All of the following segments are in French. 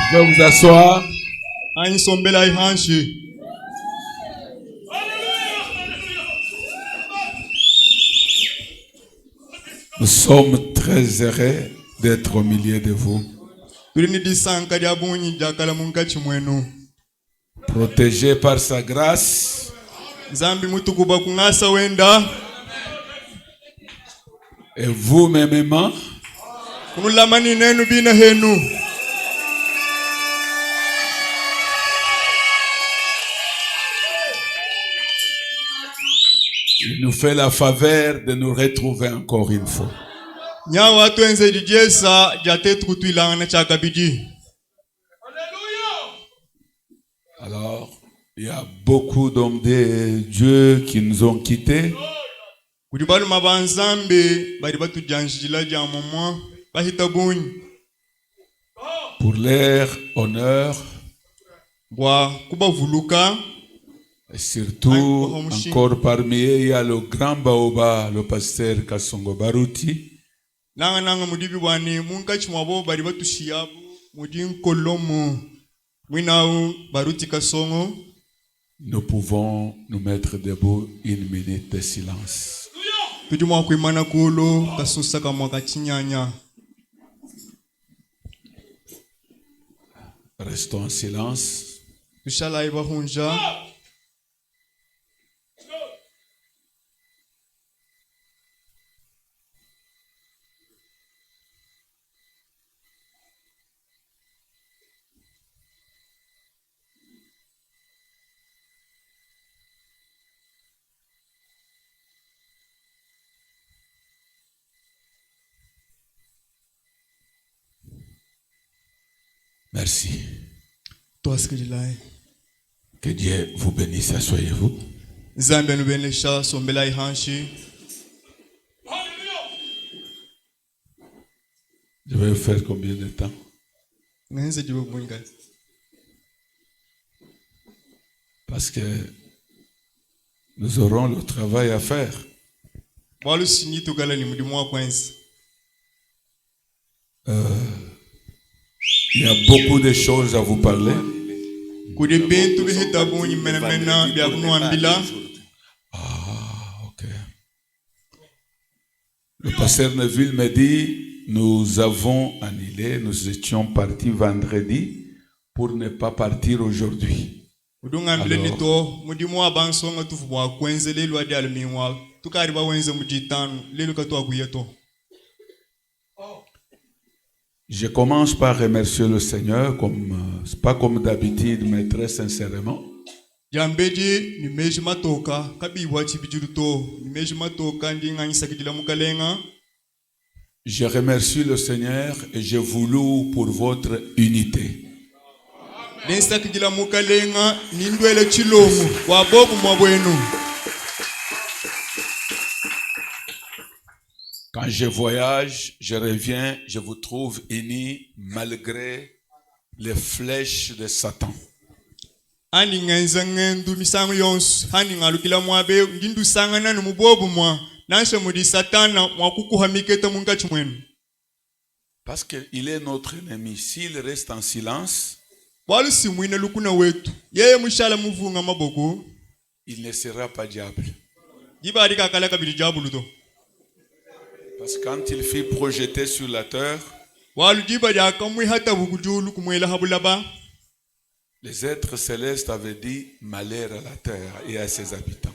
pouvez vous asseoir. Nous sommes très heureux d'être au milieu de vous. Protégé par sa grâce. Et vous-même, il nous fait la faveur de nous retrouver encore une fois. Alors, il y a beaucoup d'hommes de Dieu qui nous ont quittés. Pour leur honneur. Et surtout, encore parmi eux, il y a le grand Baoba, le pasteur Kasongo Baruti. Nous pouvons nous mettre debout une minute de silence. Restons en silence. Merci. Que Dieu vous bénisse, asseyez-vous. Je vais faire combien de temps? Parce que nous aurons le travail à faire. Il y a beaucoup de choses à vous parler. Ah, ok. Le pasteur Neville me dit, nous avons annulé, nous étions partis vendredi pour ne pas partir aujourd'hui. Je commence par remercier le Seigneur, pas comme d'habitude, mais très sincèrement. Je remercie le Seigneur et je vous loue pour votre unité. Quand je voyage, je reviens, je vous trouve unis malgré les flèches de Satan. Parce qu'il est notre ennemi. S'il reste en silence, il ne sera pas diable. Parce que quand il fut projeté sur la terre, les êtres célestes avaient dit malheur à la terre et à ses habitants.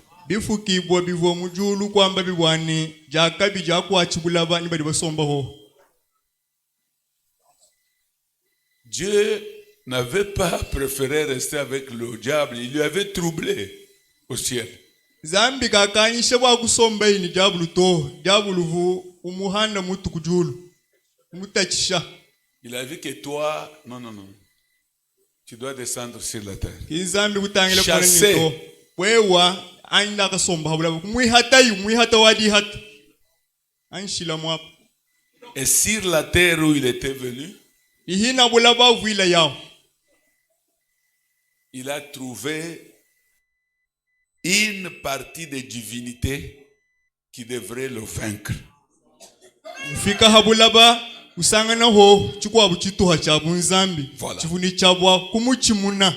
Dieu n'avait pas préféré rester avec le diable, il lui avait troublé au ciel. Il a vu que toi, non. Tu dois descendre sur la terre. Chasser. Et sur la terre où il était venu, il a trouvé une partie des divinités qui devrait le vaincre. usangana ho chikwabu chituha cha bunzambi Voilà. chivuni chabwa kumuchimuna.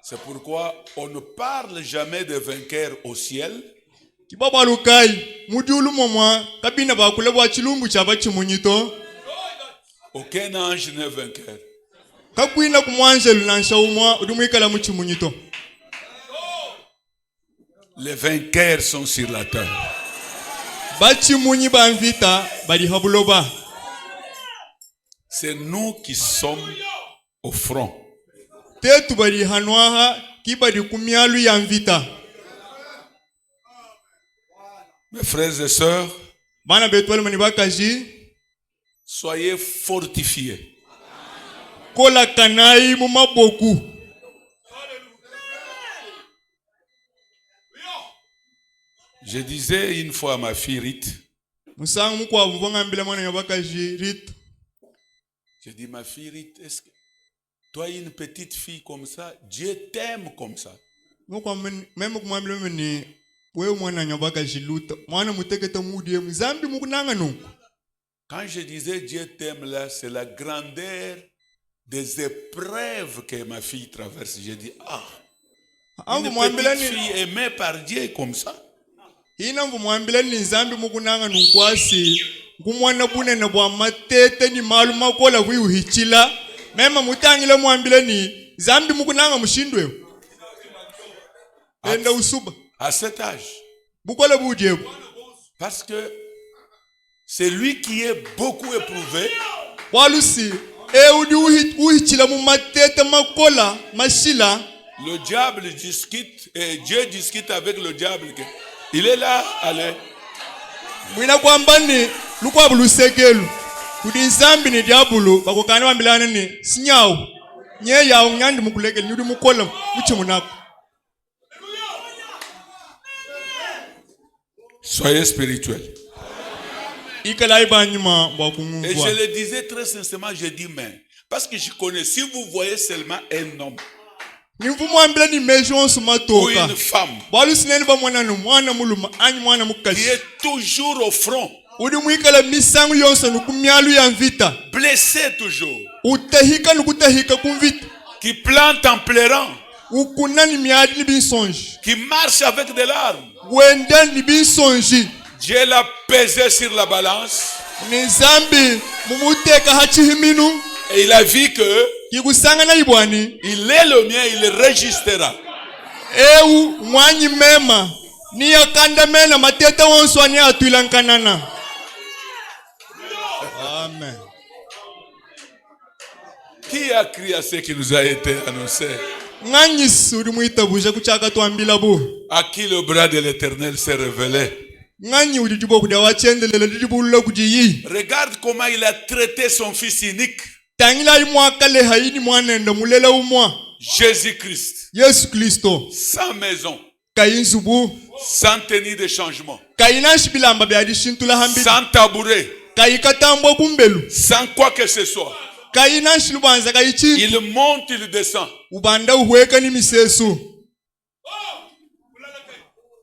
C'est pourquoi on ne parle jamais de vainqueurs au ciel. Kibaba lukai mudiulu momwa kabina bakule bwa chilumbu chaba chimunyito. Aucun ange n'est vainqueur. Kakwina kumwanjelu nansha umwa udumwikala muchimunyito. Les vainqueurs sont sur la terre. Bachimunyi banvita bali habuloba. C'est nous qui sommes au front. Tetu bali hanwaha kibali kumyalu ya mvita. Mes frères et sœurs, Bana betwele mani bakaji soyez fortifiés. kola kanai mu maboku. Je disais une fois à ma fille Rite, Musangu mukwa mvonga mbila mwana yabakaji rit. j'ai dit ma fille Rite, est-ce que toi une petite fille comme ça, Dieu t'aime comme ça? Mukwa meme kumwambila meni wewe mwana yabakaji luta. Mwana muteketa mudie mzambi mukunanga nungu. Quand je disais Dieu t'aime là, c'est la grandeur des épreuves que ma fille traverse. J'ai dit, ah, une petite fille aimée par Dieu comme ça. Ina mwambila ni zambi mukunanga nunkwasi. Kumwana bunene bwa matete ni maluma kola wiuhichila. Mema mutangile mwambila ni zambi mukunanga mushindwe. Enda usuba. À cet âge. Bukola budiebo. Parce que c'est lui qui est beaucoup éprouvé. Walusi udi uhichila mu matete makola mashila. Le diable discute et Dieu discute avec le diable. Il est là, allez. Mwina kwambani lukwabu lusekelu. Kudi zambi ni diabulu bakokana wambilana ni sinyawu. Nye yawu nyandi mukulekeli nyudi mukola muchimunako. Soyez spirituels. Et je le disais très sincèrement, je dis mais. Parce que je connais, si vous voyez seulement un homme ou une femme qui est toujours au front, blessé toujours, qui plante en pleurant, qui marche avec des larmes, Dieu l'a pesé sur la balance et il a vu que il est le mien, il régistera. Amen. Qui a crié à ce qui nous a été annoncé? À qui le bras de l'Éternel s'est révélé? Regarde comment il a traité son fils unique, Jésus-Christ, sans maison, sans tenue de changement, sans tabouret, sans quoi que ce soit. Il monte, il descend.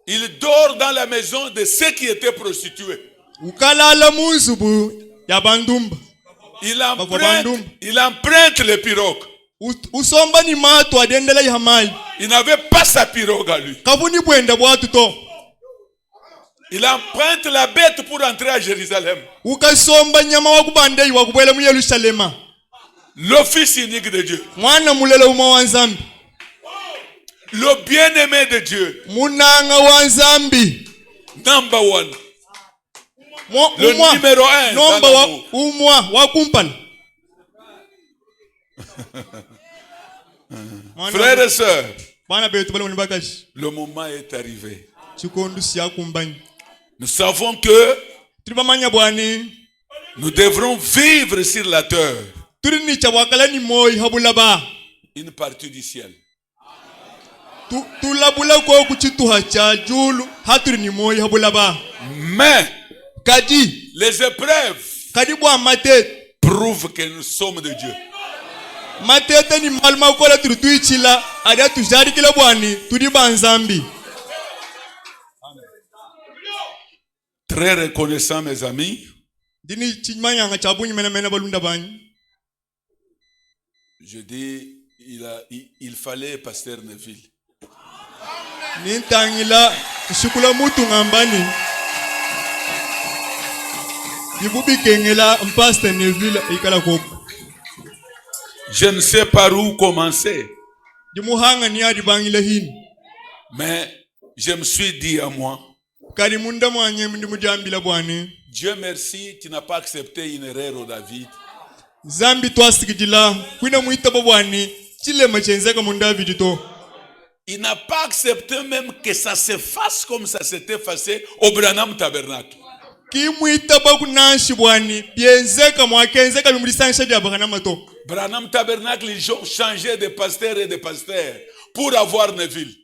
Il dort dans la maison de ceux qui étaient prostitués. Il emprunte les pirogues. Il n'avait pas sa pirogue à lui. Il emprunte la bête pour entrer à Jérusalem. Le fils unique de Dieu. Le bien-aimé de Dieu. Number one. Le numéro 1. Frères et sœurs, le moment est arrivé. Nous savons que nous devrons vivre sur la terre une partie du ciel. Mais les épreuves prouvent que nous sommes de Dieu. Très reconnaissant, mes amis, Je dis, il fallait Pasteur Neville. Je ne sais par où commencer. Mais je me suis dit à moi, Dieu merci, tu n'as pas accepté une erreur au David. Il n'a pas accepté même que ça se fasse comme ça s'était passé au Branham Tabernacle. Branham Tabernacle, ils ont changé de pasteur et de pasteur pour avoir Neville.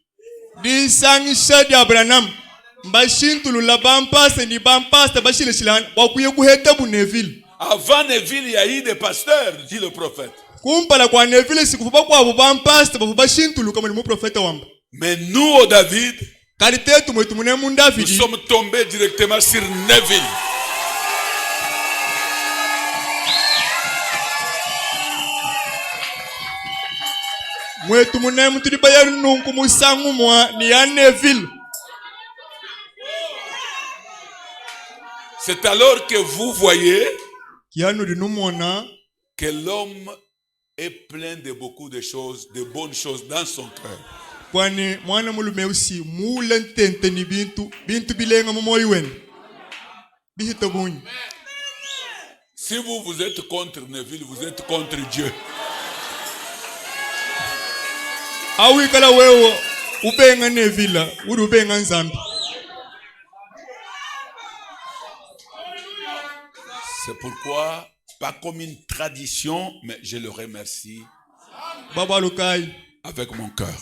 Avant Neville, il y a eu des pasteurs, dit le prophète. Mais nous, au David, nous sommes tombés directement sur Neville. C'est alors que vous voyez que l'homme est plein de beaucoup de choses, de bonnes choses dans son cœur. Si vous êtes contre Neville, vous êtes contre Dieu. C'est pourquoi, pas comme une tradition, mais je le remercie avec mon cœur.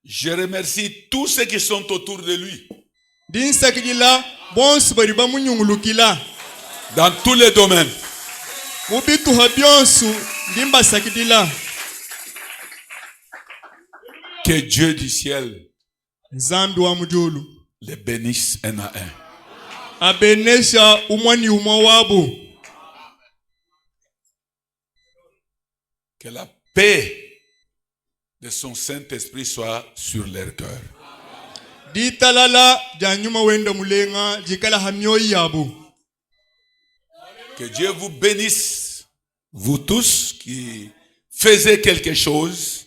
Je remercie tous ceux qui sont autour de lui. Dans tous les domaines. Que Dieu du ciel les bénisse un à un. Que la paix de son Saint-Esprit soit sur leur cœur. Que Dieu vous bénisse, vous tous qui faisiez quelque chose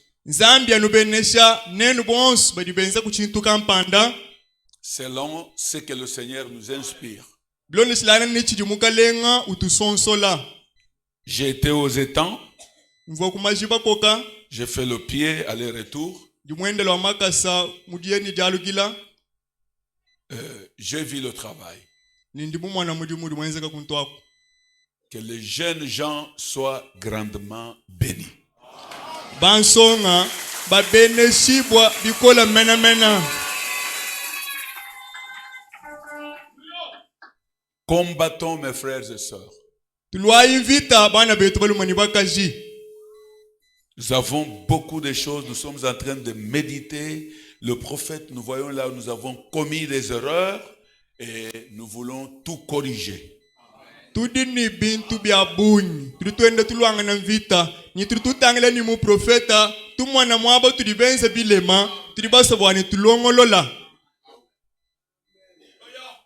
selon ce que le Seigneur nous inspire. J'ai été aux étangs, j'ai fait le pied aller-retour. J'ai vu le travail. Que les jeunes gens soient grandement bénis. Combattons, mes frères et sœurs. Nous avons beaucoup de choses, nous sommes en train de méditer. Le prophète, nous voyons là où nous avons commis des erreurs et nous voulons tout corriger.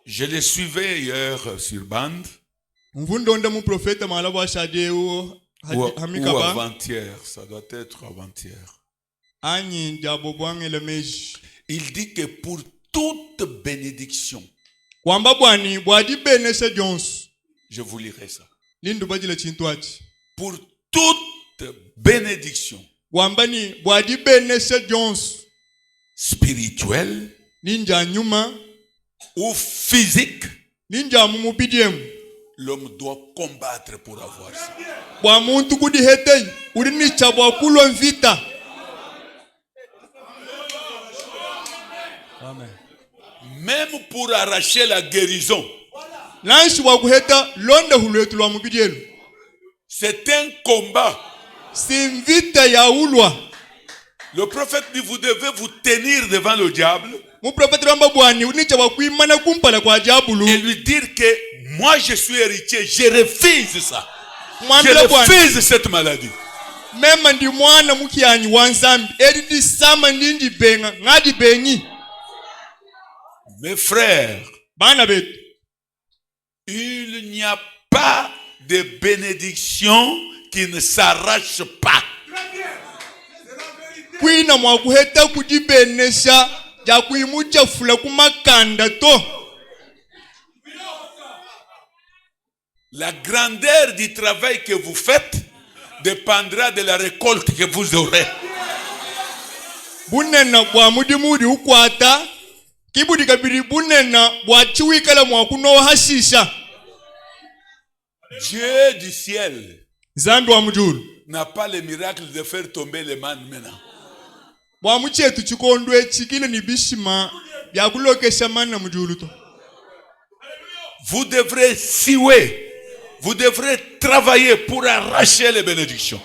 Je les suivais hier sur bande. Ou avant-hier, ça doit être avant-hier. Il dit que pour toute bénédiction, je vous lirai ça. Pour toute bénédiction spirituelle ou physique, l'homme doit combattre pour avoir ça. Amen. Même pour arracher la guérison, c'est un combat. Le prophète dit, vous devez vous tenir devant le diable et lui dire que moi je suis héritier, je refuse ça. Je refuse cette maladie. Mes frères, il n'y a pas de bénédiction qui ne s'arrache pas. La grandeur du travail que vous faites dépendra de la récolte que vous aurez. Dieu du ciel n'a pas le miracle de faire tomber les mannes maintenant. Vous devrez siouer. Vous devrez travailler pour arracher les bénédictions.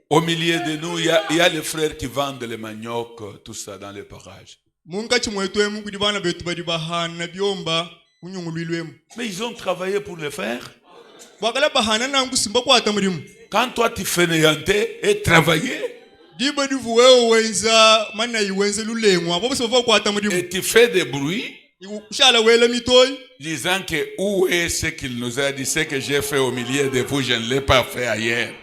Au milieu de nous, il y a les frères qui vendent les maniocs, tout ça dans les parages. Mais ils ont travaillé pour le faire. Quand toi tu fais néanter et travailler, et tu fais des bruits, disant que où est ce qu'il nous a dit, ce que j'ai fait au milieu de vous, je ne l'ai pas fait ailleurs.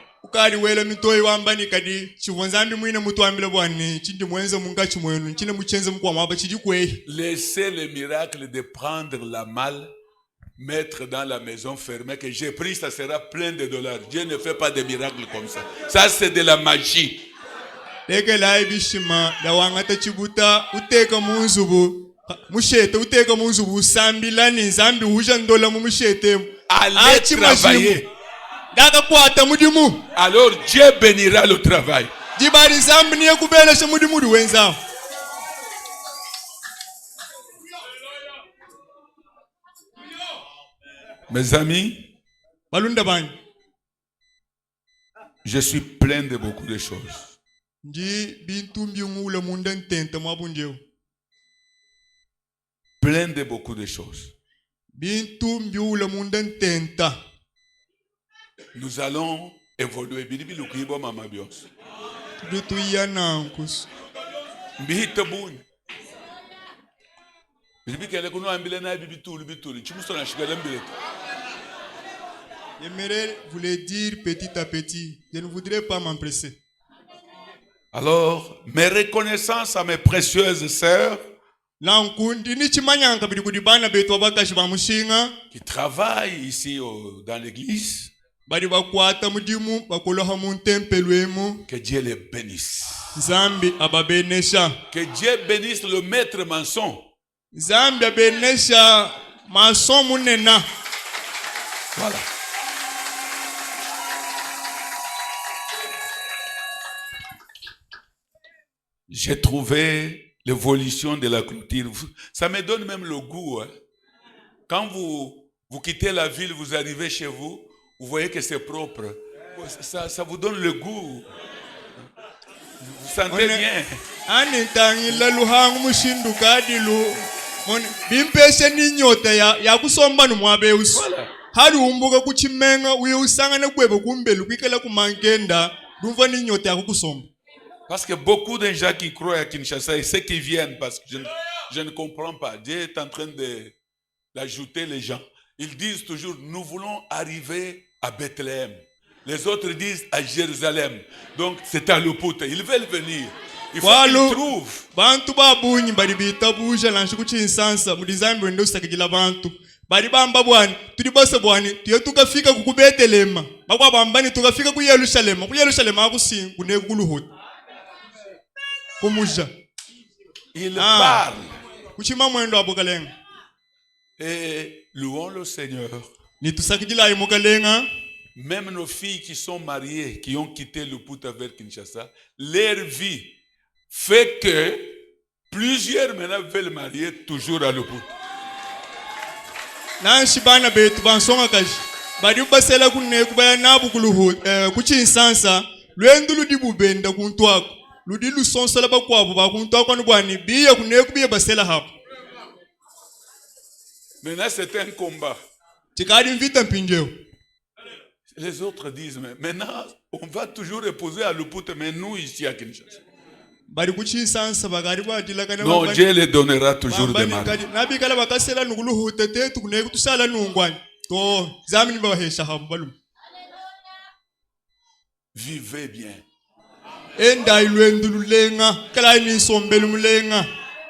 Laissez le miracle de prendre la malle, mettre dans la maison fermée, que j'ai pris, ça sera plein de dollars. Dieu ne fait pas de miracles comme ça. Ça, c'est de la magie. Allez travailler. Alors Dieu bénira le travail. Mes amis, je suis plein de beaucoup de choses. Plein de beaucoup de choses. Nous allons évoluer. J'aimerais vous le dire petit à petit. Je ne voudrais pas m'empresser. Alors, mes reconnaissances à mes précieuses sœurs qui travaillent ici dans l'église. Que Dieu les bénisse. Que Dieu bénisse le maître maçon. Voilà. J'ai trouvé l'évolution de la clôture. Ça me donne même le goût. Hein. Quand vous quittez la ville, vous arrivez chez vous, vous voyez que c'est propre. Ça vous donne le goût. Vous sentez bien. Voilà. Parce que beaucoup de gens qui croient à Kinshasa et ceux qui viennent, parce que je ne comprends pas. Dieu est en train d'ajouter les gens. Ils disent toujours, nous voulons arriver à Bethléem. Les autres disent à Jérusalem. Donc c'est à Luputa. Ils veulent venir. Il faut qu'ils trouvent. Il parle. Et louons le Seigneur. Même nos filles qui sont mariées, qui ont quitté Luputa vers Kinshasa, leur vie fait que plusieurs maintenant veulent marier toujours à Luputa. nanshi bana betu bansonga kaji badi basela kunne kubaya nabu kuluhu kuchinsansa lwendu ludi bubenda kuntwako ludi lusonsola bakwabo bakuntwako nubwani biya kunne kubiya basela hapo. Maintenant, c'est un combat. Tikadi mvita mpinjeo. Les autres disent, mais maintenant, on va toujours reposer à Lupute, mais nous, ici à Kinshasa. Non, Dieu les donnera toujours des marques. Vivez bien.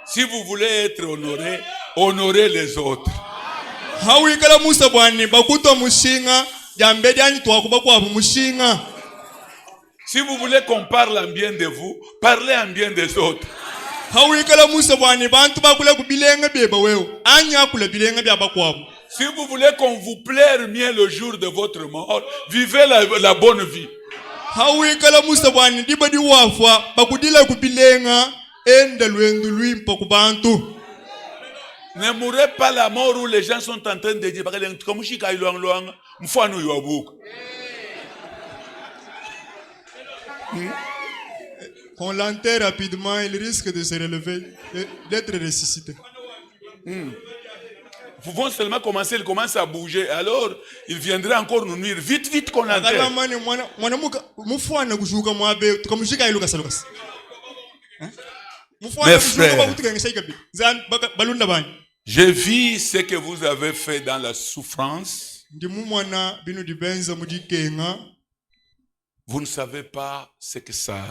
Si vous voulez être honoré, honorez les autres. Si vous voulez qu'on parle en bien de vous, parlez en bien des autres. Si vous voulez qu'on vous plaire mieux le jour de votre mort, vivez la bonne vie. Ne mourrez pas la mort où les gens sont en train de dire qu'on l'enterre rapidement, il risque de se relever, d'être ressuscité. Vous pouvez seulement commencer, il commence à bouger, alors il viendra encore nous nuire. Vite, vite qu'on l'enterre. Mes frères, je vis ce que vous avez fait dans la souffrance. Vous ne savez pas ce que ça,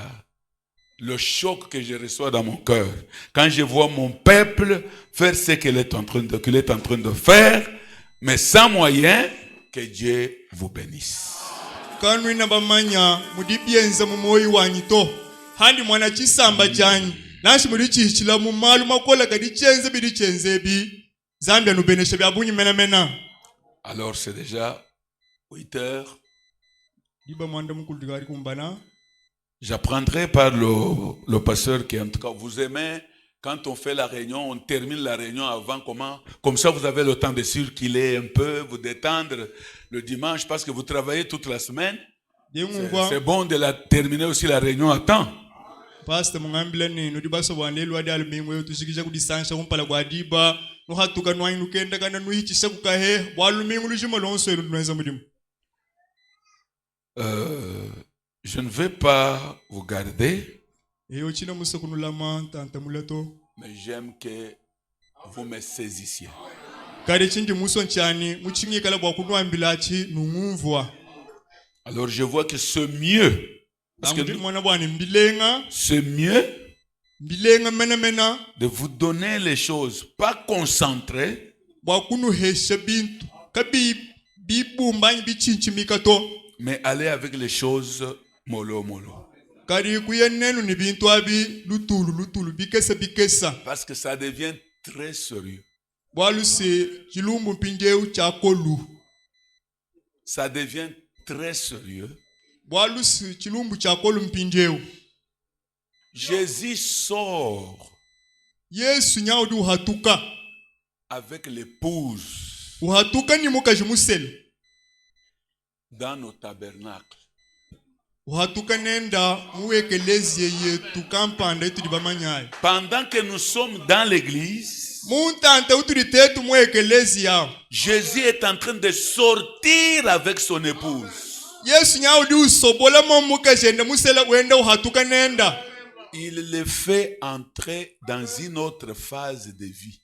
le choc que je reçois dans mon cœur quand je vois mon peuple faire ce qu'il est en train de faire, mais sans moyen. Que Dieu vous bénisse. Alors c'est déjà 8 heures. J'apprendrai par le pasteur qui, en tout cas, vous aimez, quand on fait la réunion, on termine la réunion avant, comme ça vous avez le temps de circuler un peu, vous détendre le dimanche, parce que vous travaillez toute la semaine. C'est bon de terminer aussi la réunion à temps. Je ne vais pas vous garder, mais j'aime que vous me saisissiez. Alors je vois que c'est mieux. Parce que c'est mieux de vous donner les choses, pas concentrées, mais aller avec les choses mollo mollo. Parce que ça devient très sérieux. Ça devient très sérieux. Jésus sort avec l'épouse dans nos tabernacles. Pendant que nous sommes dans l'église, Jésus est en train de sortir avec son épouse. Il le fait entrer dans une autre phase de vie.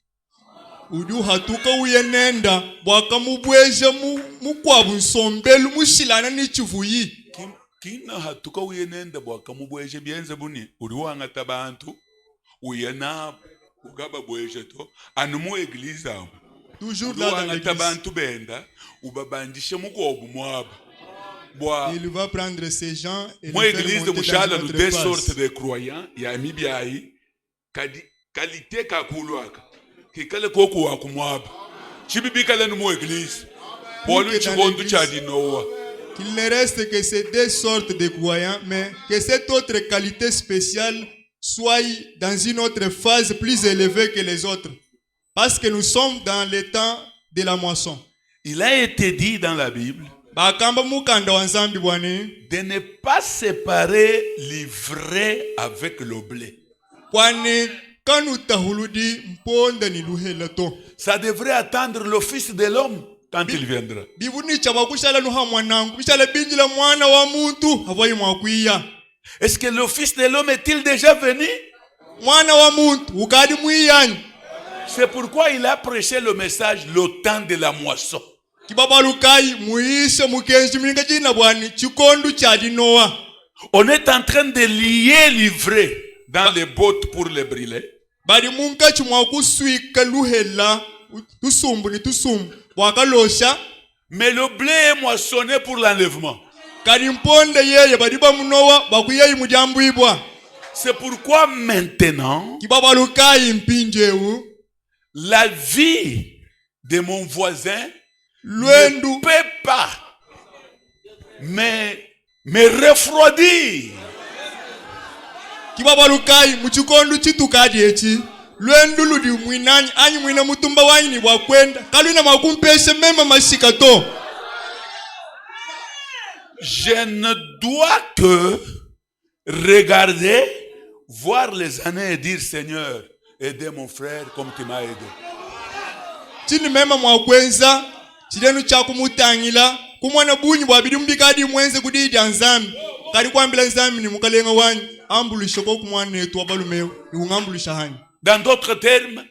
Kina hatuka uyenenda bwaka mubweje byenze buni uliwanga tabantu uyena ugaba bweje to anumu eglise amu toujours là dans l'église tabantu benda ubabandishe mukobu mwaba bwa il va prendre ces gens et moi église de bushala nous deux sortes de croyants ya mibyai qualité kakulwaka kikale koku wa kumwaba chibibikale numu église bolu chigondu chadi nowa. Qu'il ne reste que ces deux sortes de croyants, mais que cette autre qualité spéciale soit dans une autre phase plus élevée que les autres. Parce que nous sommes dans les temps de la moisson. Il a été dit dans la Bible de ne pas séparer l'ivraie avec le blé. Ça devrait attendre le Fils de l'homme quand il viendra. Est-ce que le Fils de l'homme est-il déjà venu? C'est pourquoi il a prêché le message le temps de la moisson. On est en train de lier l'ivraie dans les bottes pour les brûler. Mais le blé est moissonné pour l'enlèvement. C'est pourquoi maintenant, la vie de mon voisin ne peut pas me refroidir. Je ne dois que regarder, voir les années et dire Seigneur, aidez mon frère comme tu m'as aidé. Dans d'autres termes,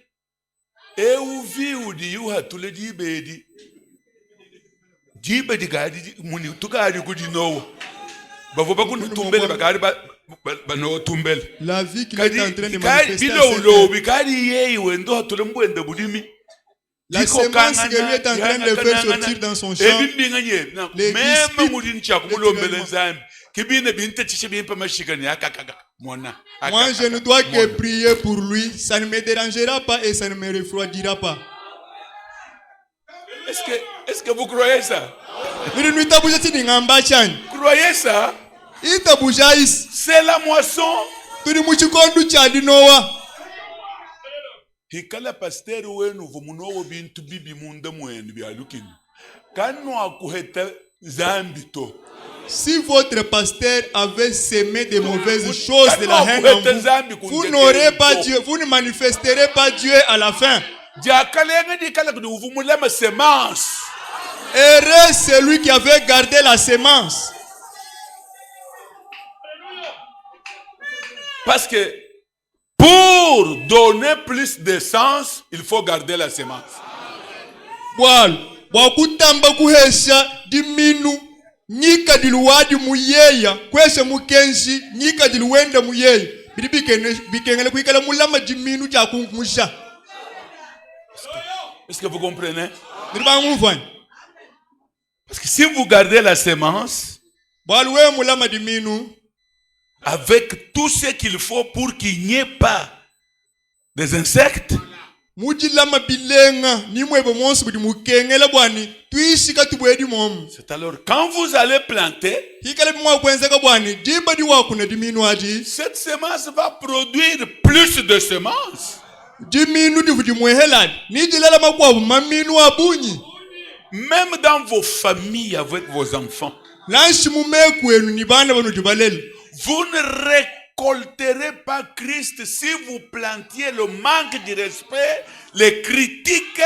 la vie qu'il est en train de manifester, la sémence que lui est en train de faire sortir dans son champ, les moi je ne dois que prier pour lui, ça ne me dérangera pas et ça ne me refroidira pas. Est-ce que vous croyez ça? Croyez ça? C'est la moisson. Hikala pasteur wenu vumunowo bintu bibi munda mwenu byalukini. Kanu akuheta zambi to. Si votre pasteur avait semé de mauvaises choses de la haine en vous, vous n'aurez pas Dieu, vous ne manifesterez pas Dieu à la fin. Heureux celui qui avait gardé la sémence. Parce que pour donner plus de sens, il faut garder la sémence. Voilà. Wakutamba kuhesha diminu nyika diluwadi muyeya kwese mukenshi nyika diluwenda muyeya bikengele kuikala mulama diminu ja kunkumusha. Est-ce que vous comprenez? Parce que si vous gardez la sémence avec tout ce qu'il faut pour qu'il n'y ait pas des insectes, c'est alors quand vous allez planter, cette semence va produire plus de semences. Même dans vos familles avec vos enfants, vous ne récolterez pas Christ si vous plantiez le manque de respect, les critiques,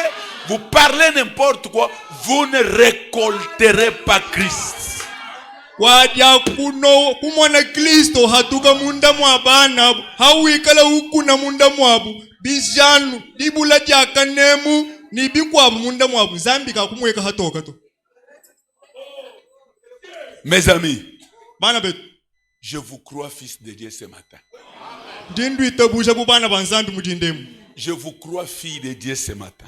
vous parlez n'importe quoi, vous ne récolterez pas Christ. Kumwana Kristo hatuka munda mwabana hawikala ukuna munda mwabu bijanu dibula jakanemu ni bikwabu munda mwabu zambika kumweka hatoka to. Mes amis, bana bet, je vous crois fils de Dieu ce matin. Je vous crois fille de Dieu ce matin.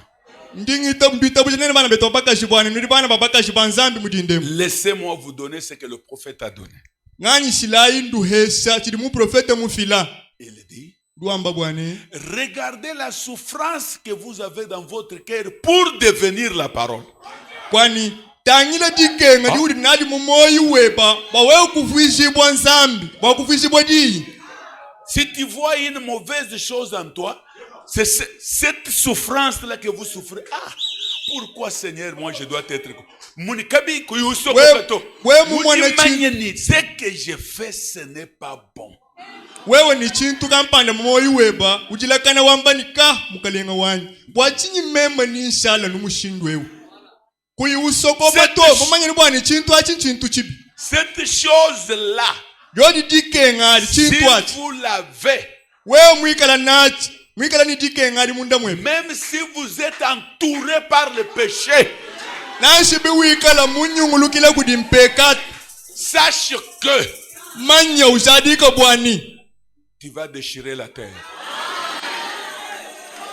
Laissez-moi vous donner ce que le prophète a donné. Il dit, regardez la souffrance que vous avez dans votre cœur pour devenir la parole. Si tu vois une mauvaise chose en toi, c'est cette souffrance-là que vous souffrez. Ah, pourquoi Seigneur, moi je dois être... Ce que je fais, ce n'est pas bon. Wewe ni chintu kampanda moyo weba ujilakana wambanika mukalenga wanyi bwachinyi memba ni inshallah numushindwe wewe kuyi usoko bato bomanyeni bwani chintu chintu chibi. Cette chose là, yodi dikenga chintu ati si vous l'avez, wewe mwikala nati mwikala ni dikenga ali munda mwe, même si vous êtes entouré par le péché, nashibi wikala munyungulukila kudimpeka, sache que manya usadika bwani tu vas déchirer la terre.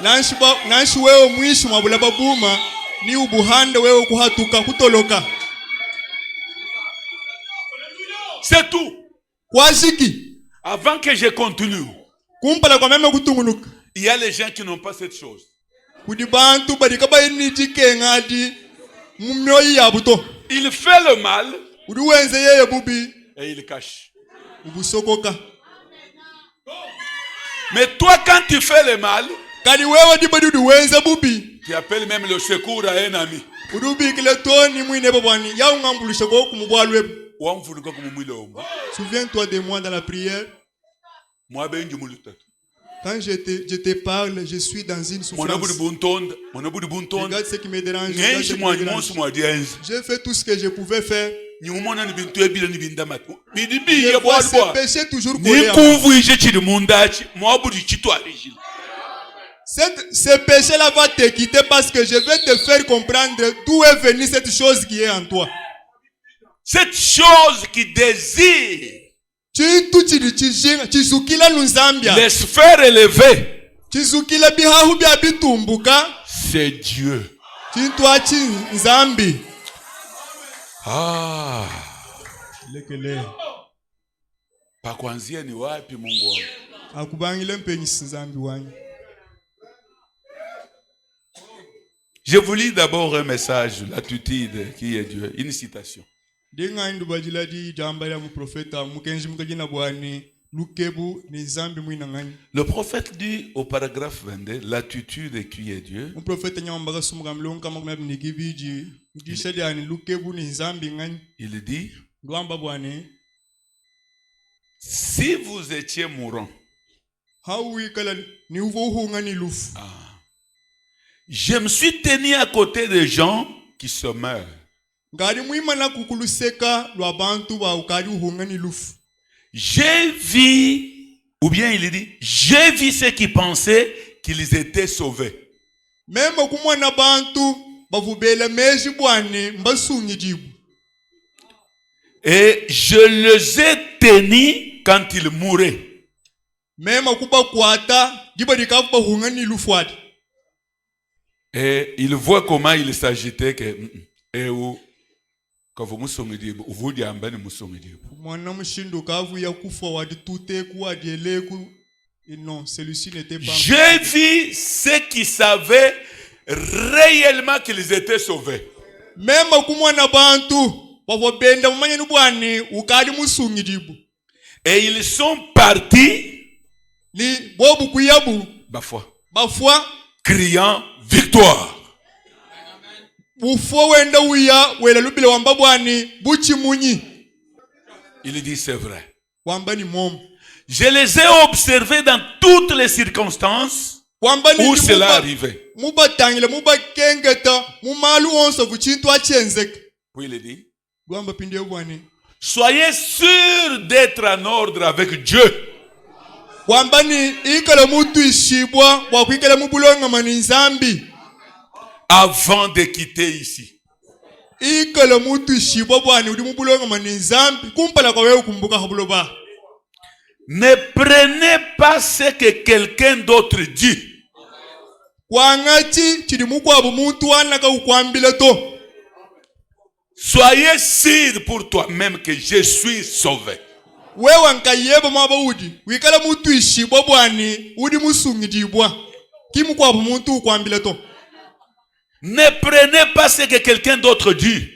Nanshi wewe mwishi mwabula babuma ni ubuhanda wewe kuhatuka kutoloka. C'est tout. Kwasiki. Avant que je continue, kumpala kwa meme kutungunuka, il y a les gens qui n'ont pas cette chose. Kudibantu badikaba initi kengadi mumyoyi yabuto. Il fait le mal udiwenze yeye bubi et il cache. Ubusokoka. Mais toi, quand tu fais le mal, tu appelles même le secours à un ami. Souviens-toi de moi dans la prière. Quand je te parle, je suis dans une souffrance. Regarde ce qui me dérange. J'ai fait tout ce que je pouvais faire. Je vois ce péché toujours collé. Ce péché-là va te quitter parce que je vais te faire comprendre d'où est venue cette chose qui est en toi. Cette chose qui désire les sphères élevées, c'est Dieu. Ah. Pakwanzia ni wapi Mungu wangu? Akubangile mpenyisi nzambi wanyu. Je vous lis d'abord un message, l'attitude qui est Dieu, une citation. Le prophète dit au paragraphe 22, l'attitude qui est Dieu. Il dit, si vous étiez mourant, je me suis tenu à côté des gens qui se meurent. J'ai vu, ou bien il dit, j'ai vu ceux qui pensaient qu'ils étaient sauvés. Et je les ai tenus quand ils mouraient. Et il voit comment il s'agitait que non, celui-ci n'était pas. J'ai vu ceux qui savaient réellement qu'ils étaient sauvés. Et ils sont partis criant victoire. Il dit c'est vrai. Je les ai observés dans toutes les circonstances où cela arrivait. Puis il dit, soyez sûrs d'être en ordre avec Dieu. Avant de quitter ici. Ne prenez pas ce que quelqu'un d'autre dit. Soyez sûr pour toi-même que je suis sauvé. Ne prenez pas ce que quelqu'un d'autre dit.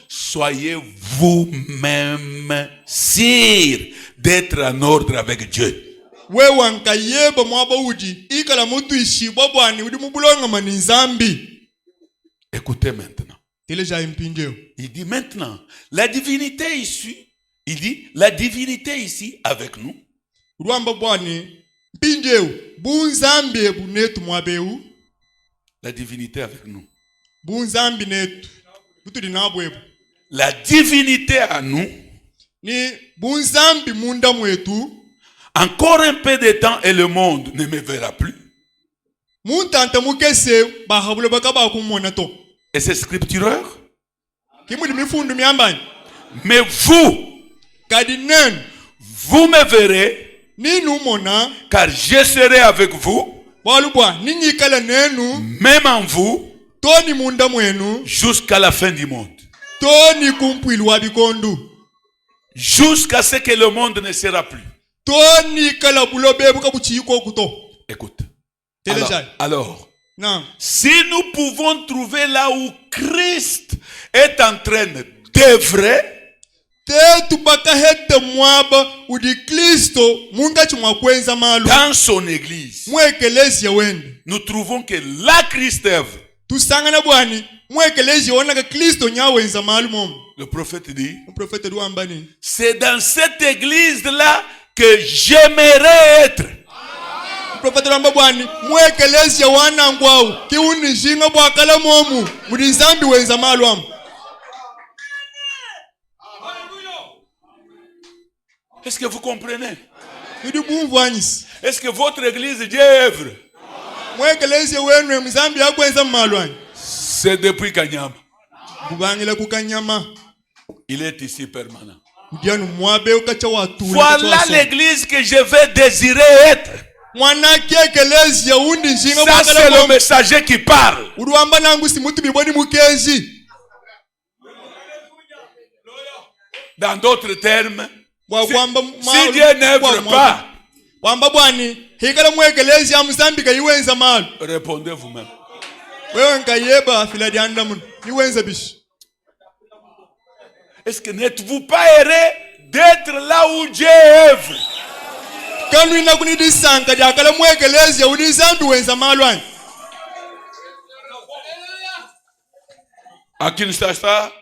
Soyez vous-même sûrs d'être en ordre avec Dieu. wewe nkayeba mwaba udi ikala mutu ishibwa bwani udi mubulonga mani nzambi. Écoutez maintenant. Teleja impinjeo. Il dit maintenant, la divinité ici, il dit, la divinité ici avec nous. Ruamba bwani mpinjeo bunzambi bunetu mwabeu. La divinité avec nous. Bunzambi netu. Butu dinabwebu. La divinité à nous. Ni bunzambi munda mwetu. Encore un peu de temps et le monde ne me verra plus. Muntanta mukese bahabule bakaba kumona to. Et c'est scriptureur. Mais vous, vous me verrez, car je serai avec vous, même en vous, jusqu'à la fin du monde. Jusqu'à ce que le monde ne sera plus. Écoute. Alors, non. Si nous pouvons trouver là où Christ est en train d'œuvrer, dans son église, nous trouvons que là Christ œuvre. Le prophète dit, c'est dans cette église-là que j'aimerais être. Profeta ramba bwani mwekelezi wana ngwao kiuni jinga bwakala momu mudinzambi wenza malwam. Est-ce que vous comprenez? Est-ce que votre église Dieu œuvre? Mwekelezi wenu mzambi yakwenza malwani. C'est depuis Kanyama. Bubangila ku Kanyama. Il est ici permanent. Voilà l'église que je vais désirer être. Ça c'est le messager qui parle. Dans d'autres termes, si Dieu n'œuvre pas, répondez vous-même. Est-ce que n'êtes-vous pas heureux d'être là où Dieu œuvre? À Kinshasa,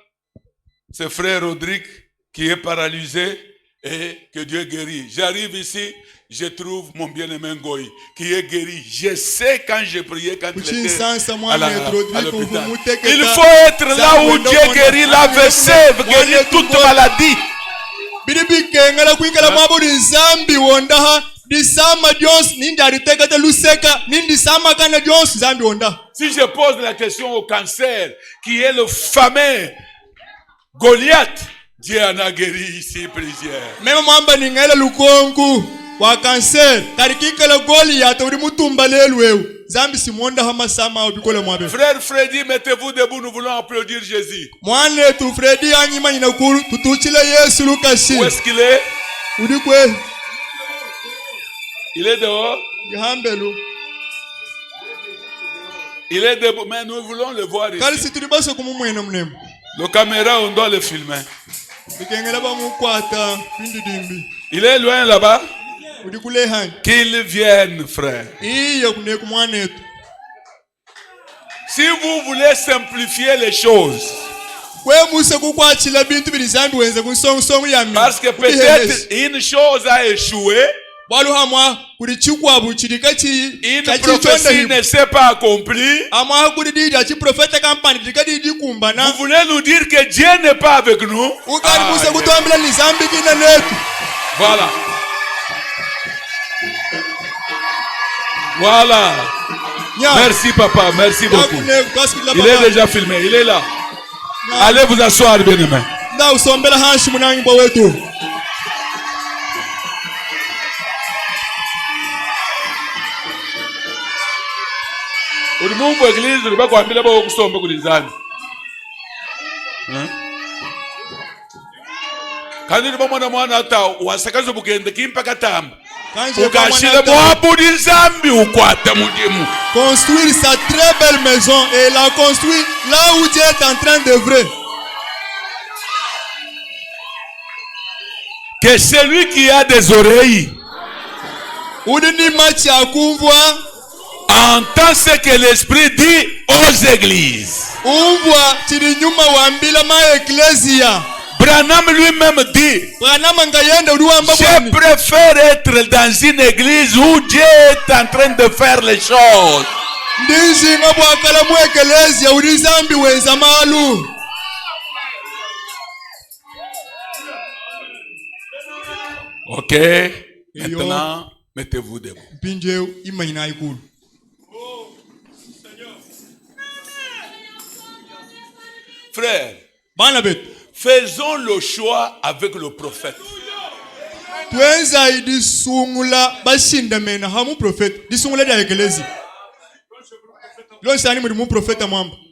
c'est frère Rodrigue qui est paralysé et que Dieu guérit. J'arrive ici, je trouve mon bien-aimé Ngoï qui est guéri. Je sais quand j'ai prié, quand il était à l'hôpital. Il faut être là où Dieu guérit l'AVC, guérit toute maladie. Si je pose la question au cancer, qui est le fameux Goliath, Dieu en a guéri ici plusieurs. Même mwamba ningela lukongu wa cancer karikika la Goliath uri mutumba lelweu zambi simonda hama sama obikola mwabe. Frère Freddy, mettez-vous debout, nous voulons applaudir Jésus. Mwane tu Freddy anyima nyina kuru tutuchile Yesu lukashi. Où est-ce qu'il est? Udi kwe. Il est dehors. Gihambelu. Il est debout, mais nous voulons le voir ici. Kali situlibaso kumumwena mnemu. Le caméra, on doit le filmer. Il est loin là-bas. Qu'il vienne, frère. Si vous voulez simplifier les choses, parce que peut-être une chose a échoué, une prophétie ne s'est pas accomplie. Vous voulez nous dire que Dieu n'est pas avec nous? Voilà. Voilà. Merci papa, merci beaucoup. Il est déjà filmé, il est là. Allez vous asseoir, bien-aimé. Ulimwengu wa église libakwambira bako kusomba kulizana. Kandi libamwana mwana ata wasakazo bugende kimpaka tamba. Ukashile mwabudu nzambi ukwata mudimu. Construire sa très belle maison et la construire là où Dieu est en train d'œuvrer. Que celui qui a des oreilles Entends ce que l'Esprit dit aux églises. Branham lui-même dit, je préfère être dans une église où Dieu est en train de faire les choses. Ok, maintenant mettez-vous debout. Frère, faisons le choix avec le prophète.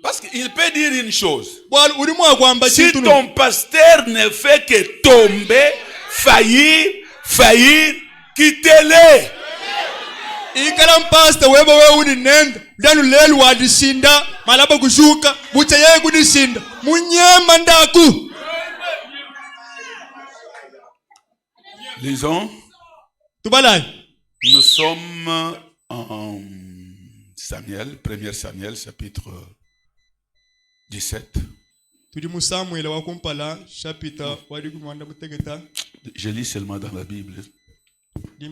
Parce qu'il peut dire une chose. Si ton pasteur ne fait que tomber, faillir, quittez-le. Lisons. Nous sommes en Samuel, 1 Samuel, chapitre 17. Je lis seulement dans la Bible. Des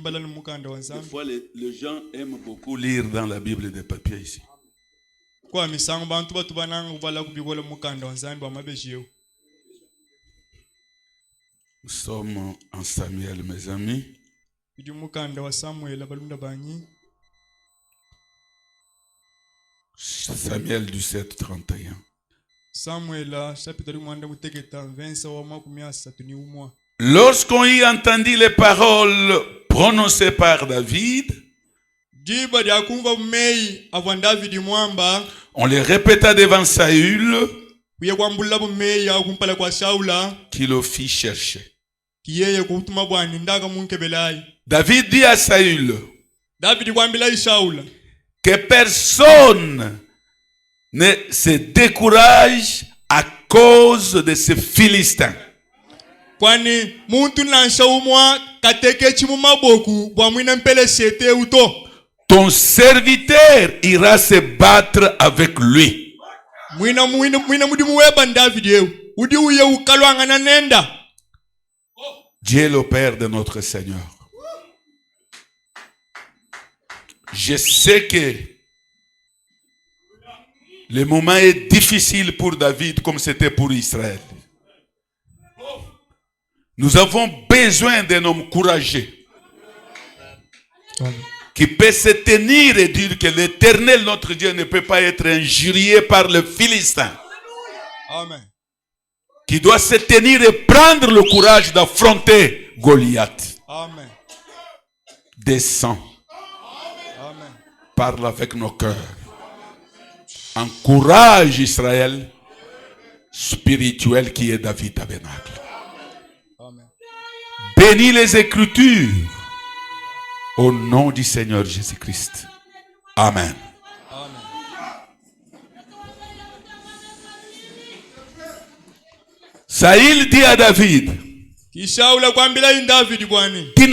fois, les gens aiment beaucoup lire dans la Bible des papiers ici. Nous sommes en Samuel, mes amis. Samuel 17, 31. Lorsqu'on y entendit les paroles prononcées par David, on les répéta devant Saül, qui le fit chercher. David dit à Saül que personne ne se décourage à cause de ces Philistins. Ton serviteur ira se battre avec lui. Dieu est le Père de notre Seigneur. Je sais que le moment est difficile pour David comme c'était pour Israël. Nous avons besoin d'un homme courageux qui peut se tenir et dire que l'Éternel, notre Dieu, ne peut pas être injurié par le Philistin. Amen. Qui doit se tenir et prendre le courage d'affronter Goliath. Amen. Descends. Amen. Parle avec nos cœurs. Encourage Israël spirituel qui est David Tabernacle. Amen. Bénis les Écritures au nom du Seigneur Jésus-Christ. Amen. Amen. Saül dit à David, tu ne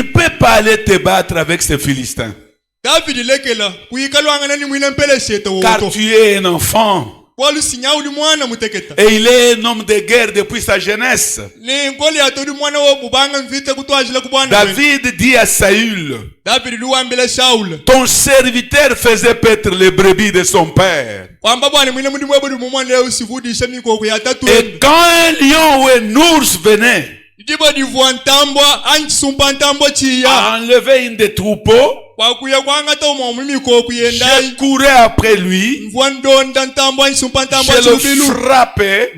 peux pas aller te battre avec ces Philistins. Car tu es un enfant. Et il est un homme de guerre depuis sa jeunesse. David dit à Saül, ton serviteur faisait paître les brebis de son père. Et quand un lion ou un ours venait à enlever une des troupeaux, je courais après lui, je le frappais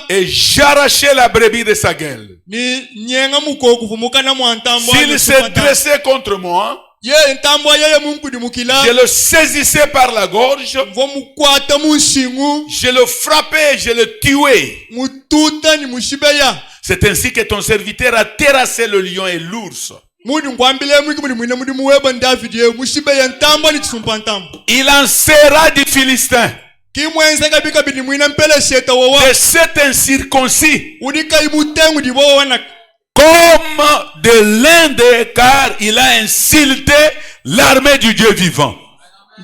et j'arrachais la brebis de sa gueule. S'il se dressait contre moi, je le saisissais par la gorge, je le frappais et je le tuais. C'est ainsi que ton serviteur a terrassé le lion et l'ours. Il en sera du Philistin, de cet incirconcis, comme de l'Inde, car il a insulté l'armée du Dieu vivant.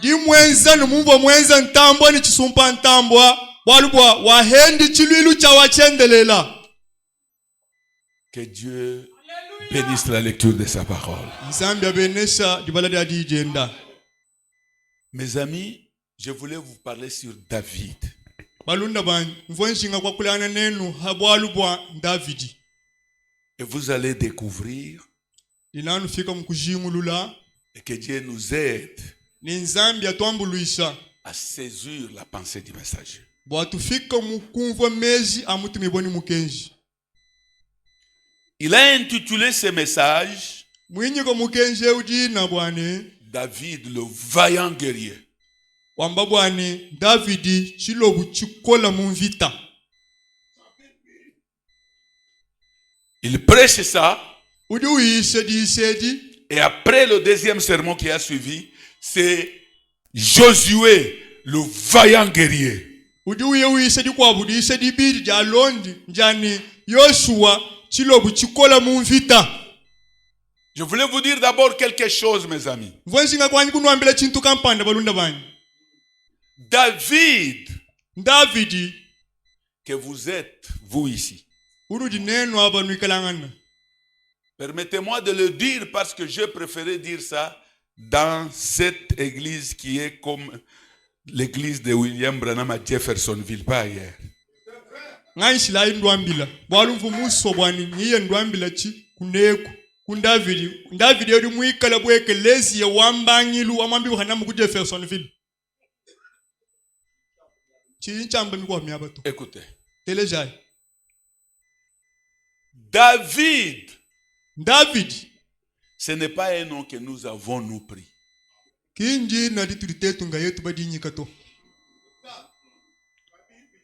Di mwenza numumva mwenza ntambwa ni chisumpa ntambwa walubwa wahendi chililu cha wachendelela. Que Dieu bénisse la lecture de sa parole. Zambia benesha dibaladi adijenda. Mes amis, je voulais vous parler sur David. Balunda ban mvonshinga kwa kulana nenu habwalubwa Davidi. Et vous allez découvrir Inanu fika mkujimulula et que Dieu nous aide ni Zambia twambuluisha à saisir la pensée du messager. Bwatu fika mukumva mezi amutumiboni mukenji. Il a intitulé ce message Mwinyiko mukenje udina bwane David le vaillant guerrier. Wamba bwane Davidi chilobu chikola mumvita. Il prêche ça. Udi uishedi. Et après le deuxième sermon qui a suivi, c'est Josué le vaillant guerrier. Udi uishedi kwa budi ishedi bidi jalondi njani Yoshua chilobu chikola mumvita. Je voulais vous dire d'abord quelque chose, mes amis. David, que vous êtes, vous ici. Permettez-moi de le dire parce que je préférais dire ça dans cette église qui est comme l'église de William Branham à Jeffersonville, pas ailleurs. David yodi muikala bweke lezi ya wambangilu amambi hanamu ku Jeffersonville. Chichamba mikwa miabato. Écoutez. Telejai. David, ce n'est pas un nom que nous avons nous pris.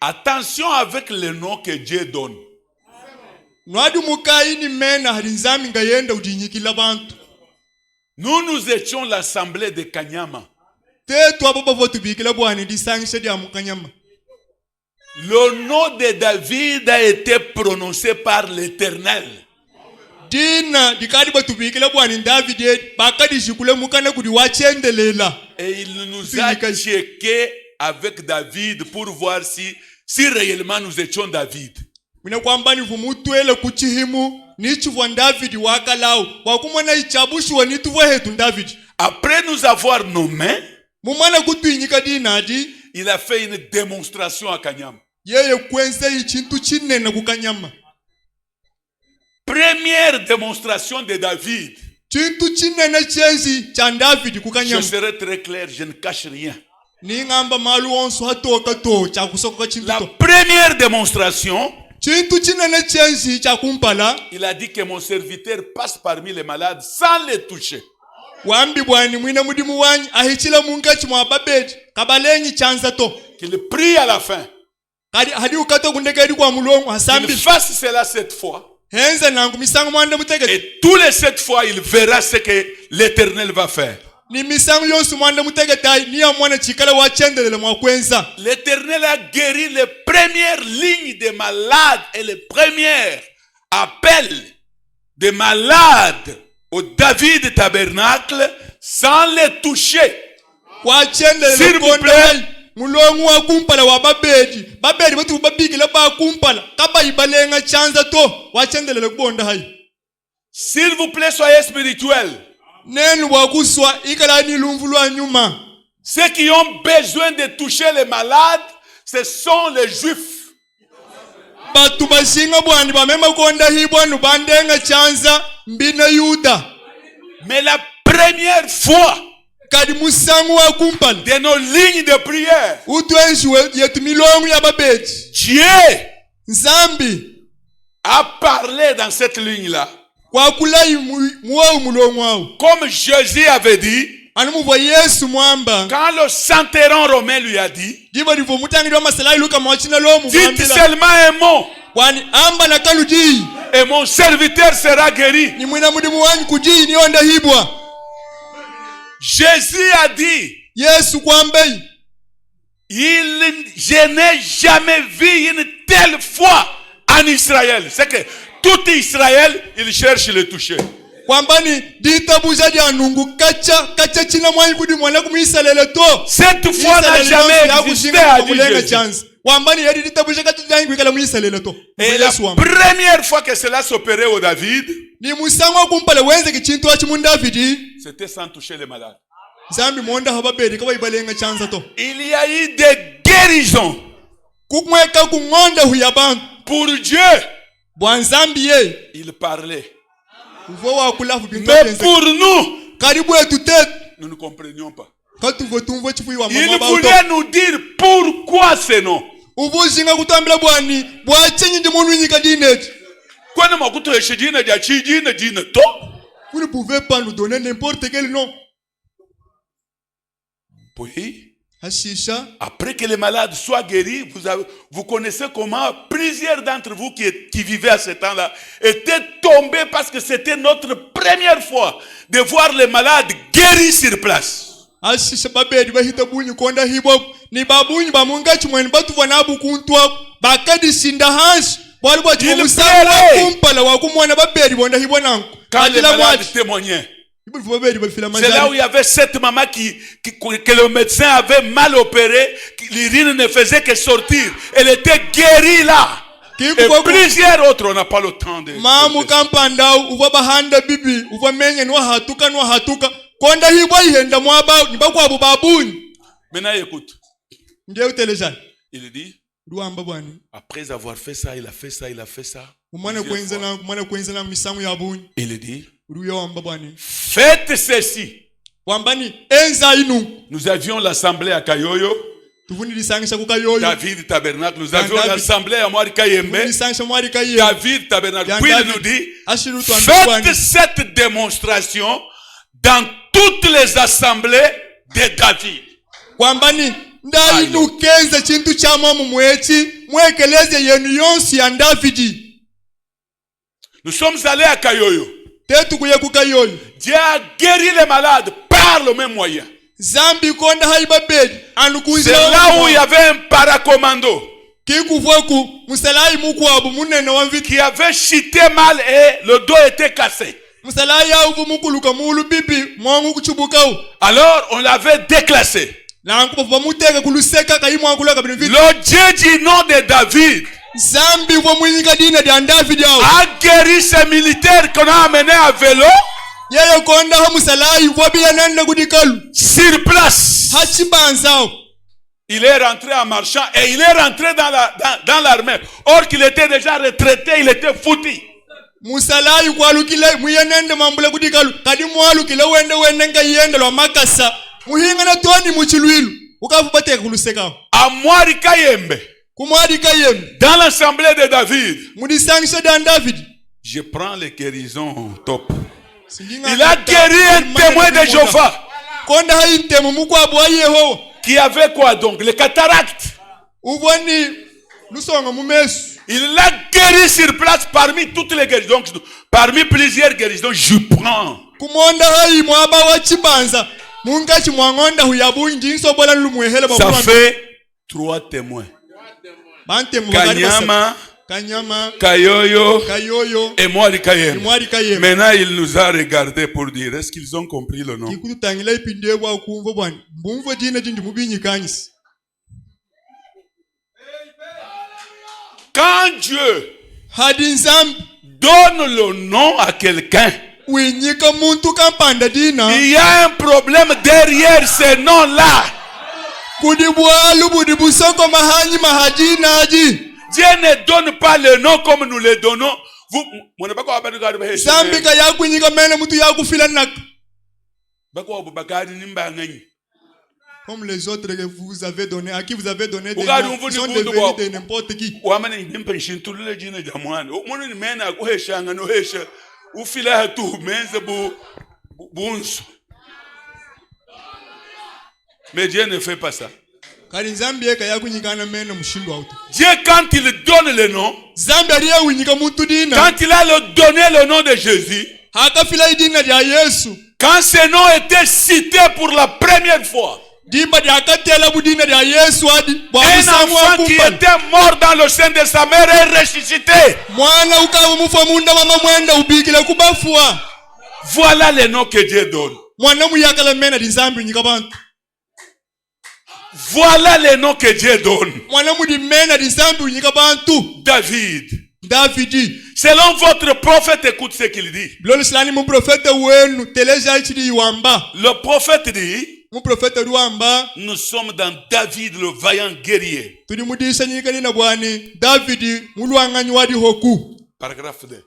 Attention avec les noms que Dieu donne. Nous étions l'assemblée de Kanyama. Le nom de David a été prononcé par l'Éternel. Et il nous a checké avec David pour voir si réellement nous étions David. Après nous avoir nommés, il a fait une démonstration à Kanyama. Première démonstration de David. Je serai très clair, je ne cache rien. La première démonstration, il a dit que mon serviteur passe parmi les malades sans les toucher. Qu'il prie à la fin. Qu'il fasse cela 7 fois. Et tous les 7 fois, il verra ce que l'Éternel va faire. L'Éternel a guéri les premières lignes des malades et les premiers appels des malades au David Tabernacle sans les toucher. S'il vous plaît. S'il vous plaît, soyez spirituels. Ceux qui ont besoin de toucher les malades, ce sont les Juifs. Mais la première fois de nos lignes de prière, Dieu a parlé dans cette ligne-là. Comme Jésus avait dit, quand le centurion romain lui a dit, dites seulement un mot et mon serviteur sera guéri. Jésus a dit, je n'ai jamais vu une telle foi en Israël. C'est que tout Israël, il cherche le toucher. Cette foi n'a jamais existé, a dit Jésus. Et la première fois que cela s'opérait au David, c'était sans toucher les malades. Il y a eu des guérisons. Pour Dieu, il parlait. Mais pour nous, nous ne comprenions pas. Il voulait nous dire pourquoi ce nom. Vous ne pouvez pas nous donner n'importe quel nom. Puis, après que les malades soient guéris, vous connaissez comment plusieurs d'entre vous qui vivaient à ce temps-là étaient tombés parce que c'était notre première fois de voir les malades guéris sur place. Quand les malades témoignaient, c'est là où il y avait cette maman que le médecin avait mal opéré, l'urine ne faisait que sortir. Elle était guérie là. Et plusieurs autres, on n'a pas le temps de... Maintenant écoute. Il dit, après avoir fait ça, il a fait ça, il a fait ça. Il dit, faites ceci. Nous avions l'assemblée à Kayoyo. David Tabernacle. Nous avions l'assemblée à Moarikayembe. David Tabernacle. Puis il nous dit, faites cette démonstration dans toutes les assemblées de David. Nous sommes allés à Kayoyo. Dieu a guéri les malades par le même moyen. C'est là où il y avait un paracommando qui avait chuté mal et le dos était cassé. Alors on l'avait déclassé. Le Dieu du nom de David a guéri ces militaires qu'on a amenés à vélo sur place. Il est rentré en marchant et il est rentré dans l'armée. Or qu'il était déjà retraité, il était foutu. À Moarikayembe, dans l'assemblée de David, je prends les guérisons top. Il a guéri un témoin de Jéhovah qui avait quoi donc? Les cataractes. Il l'a guéri sur place parmi toutes les guérisons. Donc, parmi plusieurs guérisons, je prends. Ça fait 3 témoins. Kanyama, Kayoyo et Moarikayembe. Maintenant, il nous a regardé pour dire, est-ce qu'ils ont compris le nom? Quand Dieu donne le nom à quelqu'un, il y a un problème derrière ce nom-là. Dieu ne donne pas le nom comme nous le donnons. Comme les autres que vous avez donné, à qui vous avez donné des noms, ils sont devenus de n'importe qui. Mais Dieu ne fait pas ça. Dieu, quand il donne le nom, quand il a donné le nom de Jésus, quand ce nom était cité pour la première fois, Un enfant qui était mort dans le sein de sa mère est ressuscité. Voilà les noms que Dieu donne. Voilà les noms que Dieu donne. David. Selon votre prophète, écoute ce qu'il dit. Le prophète dit, nous sommes dans David le vaillant guerrier. Paragraphe 2.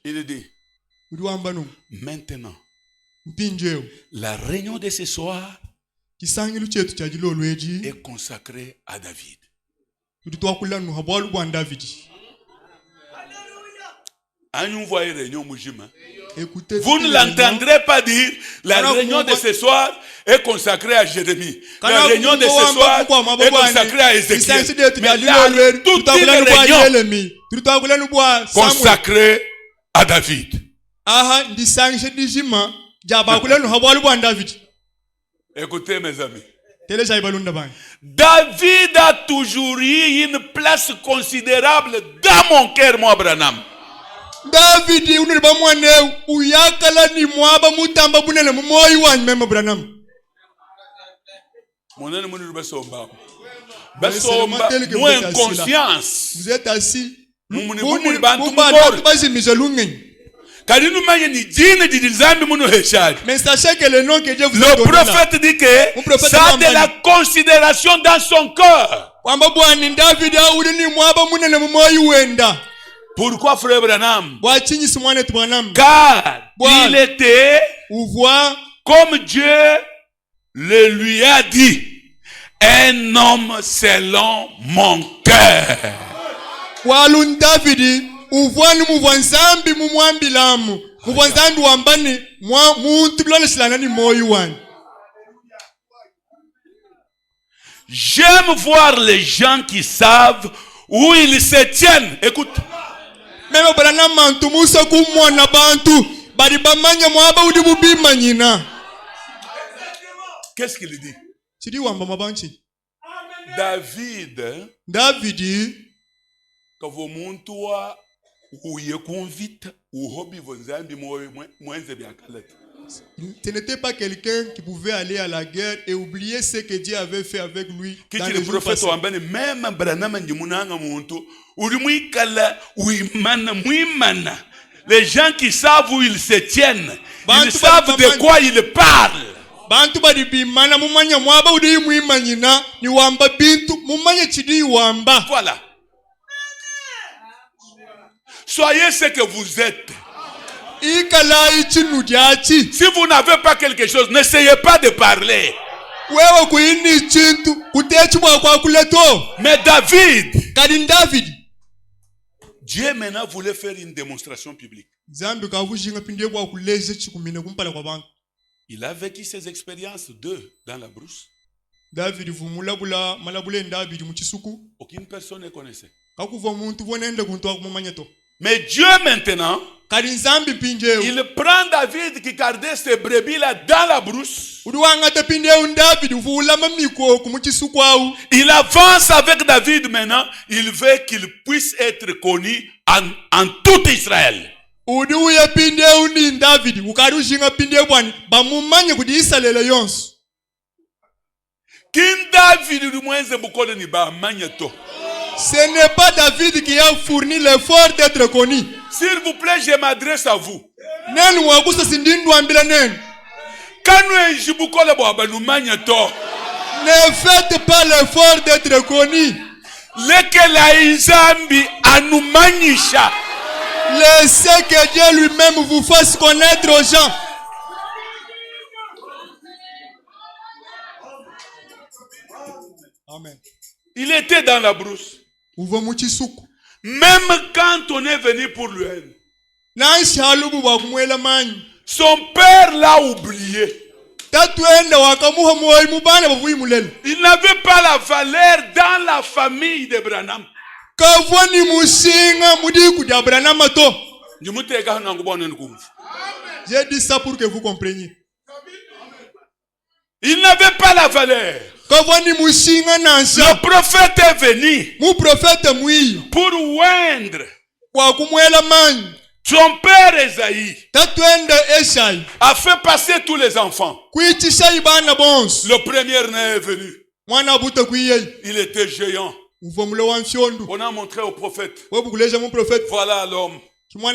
Il dit, maintenant, la réunion de ce soir est consacrée à David. Vous ne l'entendrez pas dire la réunion de ce soir est consacrée à Jérémie. La réunion de ce soir est consacrée à Ézéchiel. Mais là, toute une réunion consacrée à David. Écoutez mes amis. David a toujours eu une place considérable dans mon cœur, moi, Branham. David, moins conscience. Vous êtes assis. Mais sachez que le nom que Dieu vous a donné, le prophète dit que ça a de la considération dans son cœur. Pourquoi frère Branham? Car il était, comme Dieu le lui a dit, un homme selon mon cœur. J'aime voir les gens qui savent où ils se tiennent. Écoute. Qu'est-ce qu'il dit? David, quand vous montez où il convite, ce n'était pas quelqu'un qui pouvait aller à la guerre et oublier ce que Dieu avait fait avec lui. Dans les jours passés. Les gens qui savent où ils se tiennent, ils savent de quoi ils parlent. Voilà. Soyez ce que vous êtes. Si vous n'avez pas quelque chose, n'essayez pas de parler. Mais David, Dieu maintenant voulait faire une démonstration publique. Il a vécu ses expériences dans la brousse. Aucune personne ne connaissait. Mais Dieu maintenant, il prend David qui gardait ses brebis là dans la brousse. Il avance avec David maintenant. Il veut qu'il puisse être connu en tout Israël. Ce n'est pas David qui a fourni l'effort d'être connu. S'il vous plaît, je m'adresse à vous. Ne faites pas l'effort d'être connu. Laissez que Dieu lui-même vous fasse connaître aux gens. Amen. Il était dans la brousse. Même quand on est venu pour lui, son père l'a oublié. Il n'avait pas la valeur dans la famille de Branham. J'ai dit ça pour que vous compreniez. Il n'avait pas la valeur. Le prophète est venu pour oindre son père Esaïe a fait passer tous les enfants. Le premier-né est venu. Il était géant. On a montré au prophète. Voilà l'homme. Vous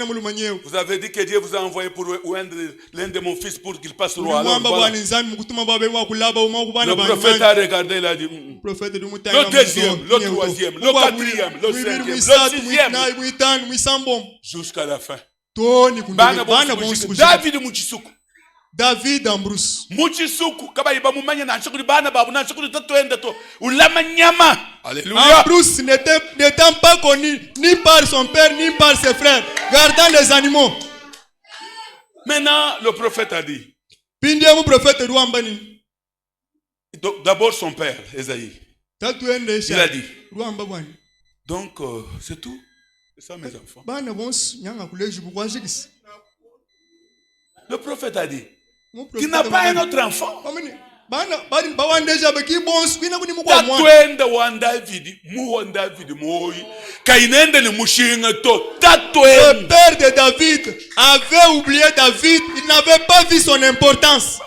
avez dit que Dieu vous a envoyé pour oindre l'un de mon fils pour qu'il passe roi. Alors, voilà. Le prophète a regardé, il a dit le deuxième, le troisième, le quatrième, le cinquième, le sixième, jusqu'à la fin. David Muchisuku. David Ambrose. Muchisuku kabayiba mumanya na nshukuri bana babu na nshukuri tatuenda to ulama nyama. Alléluia. Ambrose n'étant pas connu ni par son père ni par ses frères, gardant les animaux. Maintenant le prophète a dit. Pindiamu prophète ruambani. D'abord son père Esaïe. Il a dit. Donc c'est tout. C'est ça mes enfants. Le prophète a dit. Qui n'a pas un autre enfant. Tatuenda wa David, le père de David avait oublié David. Il n'avait pas vu son importance.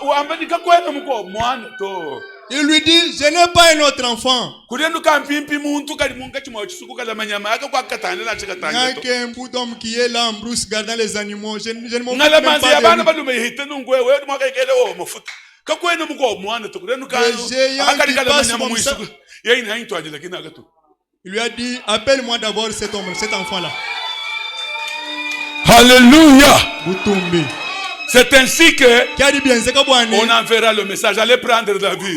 Il lui dit, je n'ai pas un autre enfant. Il y a qu'un bout d'homme qui est là en brousse gardant les animaux. Je ne m'occupe même pas de lui. Il lui a dit, appelle-moi d'abord cet homme, cet enfant-là. Alléluia. C'est ainsi que on enverra le message. Allez prendre David.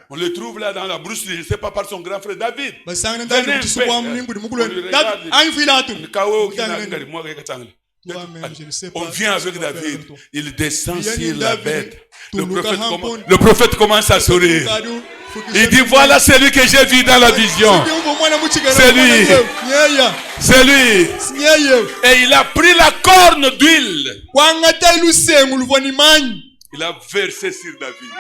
On le trouve là dans la brousse, je ne sais pas, par son grand frère David. On vient avec David, il descend sur la bête. Le prophète commence à sourire. Il dit, voilà celui que j'ai vu dans la vision. C'est lui. C'est lui. Et il a pris la corne d'huile. Il a versé sur David.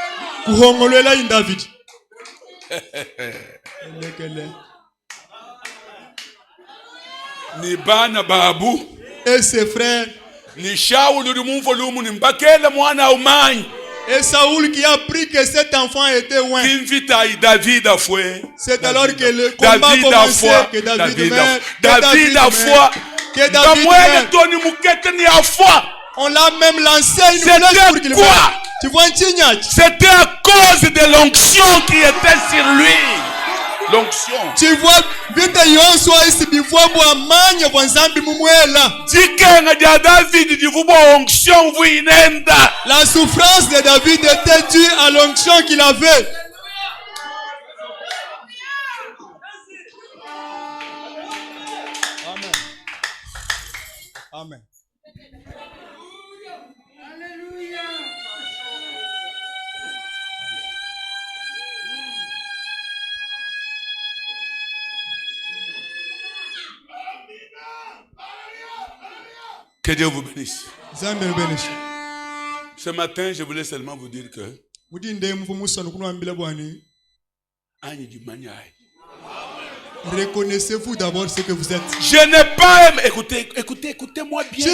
Ni bana babu. Et ses frères. Ni Shaul ni volume ni mbakele mwana umanyi. Et Saoul qui a appris que cet enfant était loin. C'est alors que le combat commençait, que David meurt. David a foi. On l'a même lancé une flèche pour qu'il meure. Tu vois un tignage? C'était à cause de l'onction qui était sur lui. L'onction. Tu vois, vite yonso isi bifwabo amanya kwa nzambi mumwela. Jikenga ja David divubo onction vuinenda. La souffrance de David était due à l'onction qu'il avait. Amen. Amen. Que Dieu vous bénisse. Ce matin, je voulais seulement vous dire que reconnaissez-vous d'abord ce que vous êtes. Je n'ai pas aimé. Écoutez-moi bien.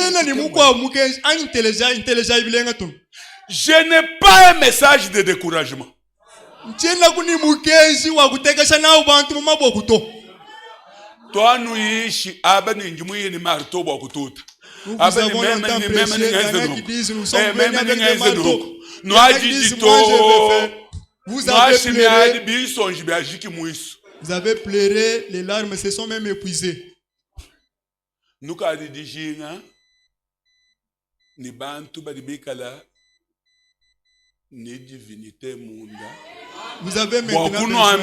Je n'ai pas un message de découragement. Toi nous ishi abani njumuye ni marto bwa kututa. Abani même ni ngeze nous sommes venus nous a dit vous avez pleuré, les larmes se sont même épuisées. Nous ka di jinga ni bantu badibikala ni divinité munda. Vous avez maintenant